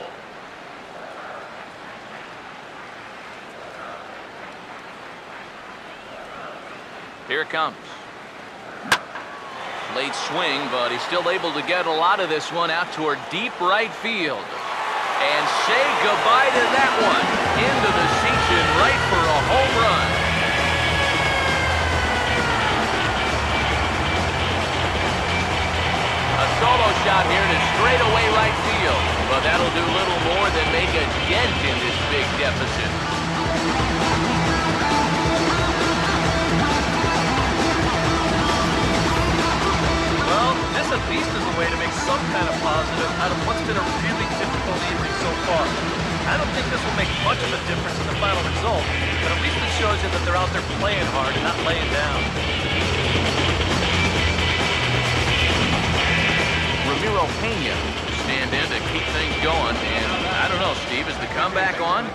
Here it comes. Late swing, but he's still able to get a lot of this one out toward deep right field. And say goodbye to that one. Into the seats and right for a home run. A solo shot here to straightaway right field. But that'll do little more than make a dent in this big deficit. Well, this at least is a way to make some kind of positive out of what's been a really difficult evening so far. I don't think this will make much of a difference in the final result, but at least it shows you that they're out there playing hard and not laying down. Ramiro Pena stand in to keep things going, and I don't know, Steve, is the comeback on?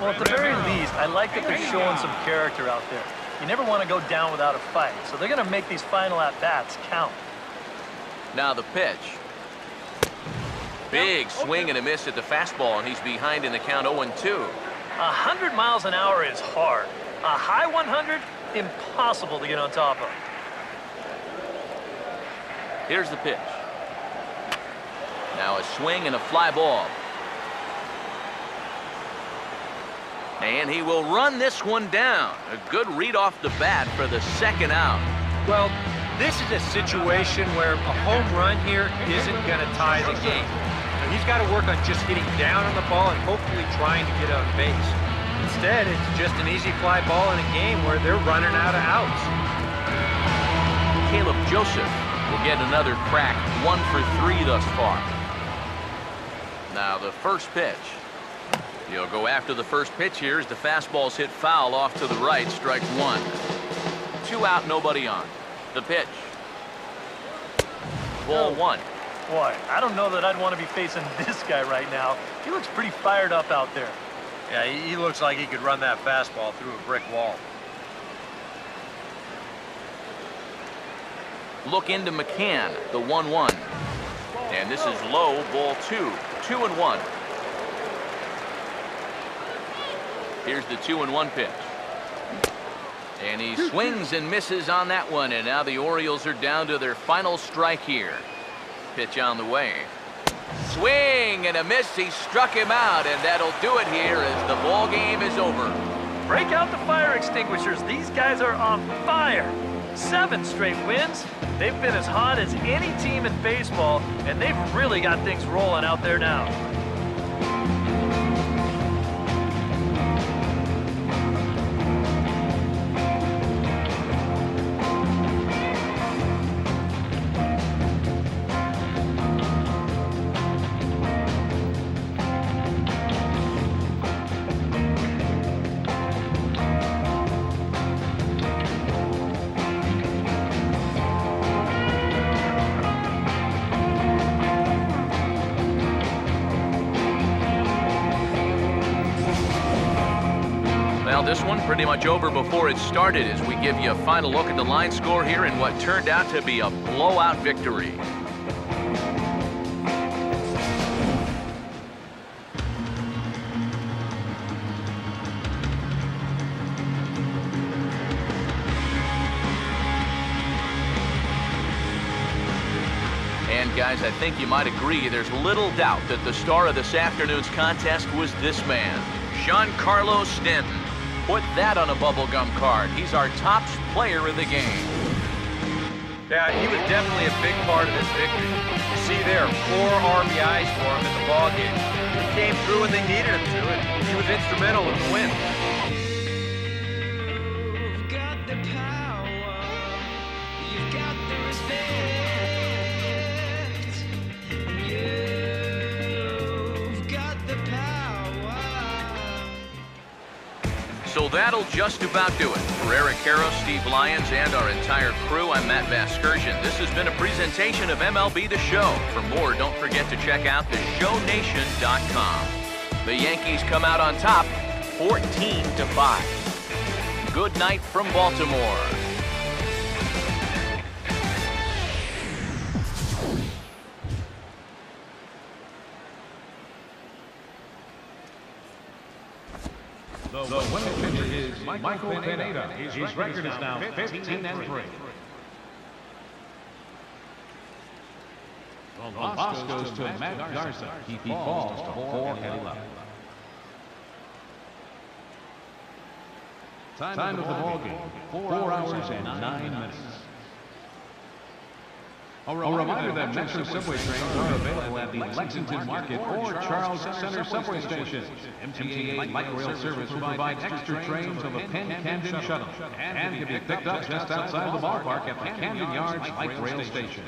Well, at the very least, I like that they're showing some character out there. You never want to go down without a fight, so they're going to make these final at-bats count. Now the pitch. Big swing and a miss at the fastball, and he's behind in the count 0-2. 100 miles an hour is hard. A high 100, impossible to get on top of. Here's the pitch. Now a swing and a fly ball. And he will run this one down. A good read off the bat for the second out. Well, this is a situation where a home run here isn't going to tie the game. So he's got to work on just getting down on the ball and hopefully trying to get on base. Instead, it's just an easy fly ball in a game where they're running out of outs. Caleb Joseph will get another crack. 1 for 3 thus far. Now the first pitch. He'll go after the first pitch here as the fastball's hit foul off to the right. Strike 1. 2 out, nobody on. The pitch. Ball 1. Boy, I don't know that I'd want to be facing this guy right now. He looks pretty fired up out there. Yeah, he looks like he could run that fastball through a brick wall. Look into McCann, the 1-1. And this is low, ball 2. 2-1. Here's the 2-1 pitch. And he swings and misses on that one, and now the Orioles are down to their final strike here. Pitch on the way. Swing and a miss. He struck him out, and that'll do it here as the ball game is over. Break out the fire extinguishers. These guys are on fire. 7 straight wins. They've been as hot as any team in baseball, and they've really got things rolling out there now. This one pretty much over before it started as we give you a final look at the line score here in what turned out to be a blowout victory. And guys, I think you might agree there's little doubt that the star of this afternoon's contest was this man, Giancarlo Stanton. Put that on a bubblegum card. He's our top player in the game. Yeah, he was definitely a big part of this victory. You see there, 4 RBIs for him in the ballgame. He came through when they needed him to, and he was instrumental in the win. You've got the power, you've got the respect, you've got the power. that'll just about do it. For Eric Harrow, Steve Lyons, and our entire crew, I'm Matt Vasgersian. This has been a presentation of MLB The Show. For more, don't forget to check out theshownation.com. The Yankees come out on top, 14-5. Good night from Baltimore. The winning pitcher is Michael Pineda. His record is now 15-3. The loss goes to Matt Garza. He falls to 4-11. Time of the ball game, 4 hours and 9 minutes. A reminder that Metro subway trains are available at the Lexington Market or Charles Center subway station. MTA Light Rail Service will provide extra trains on the Penn Camden Shuttle and can be picked up just outside the ballpark at the Camden Yards Light Rail Station.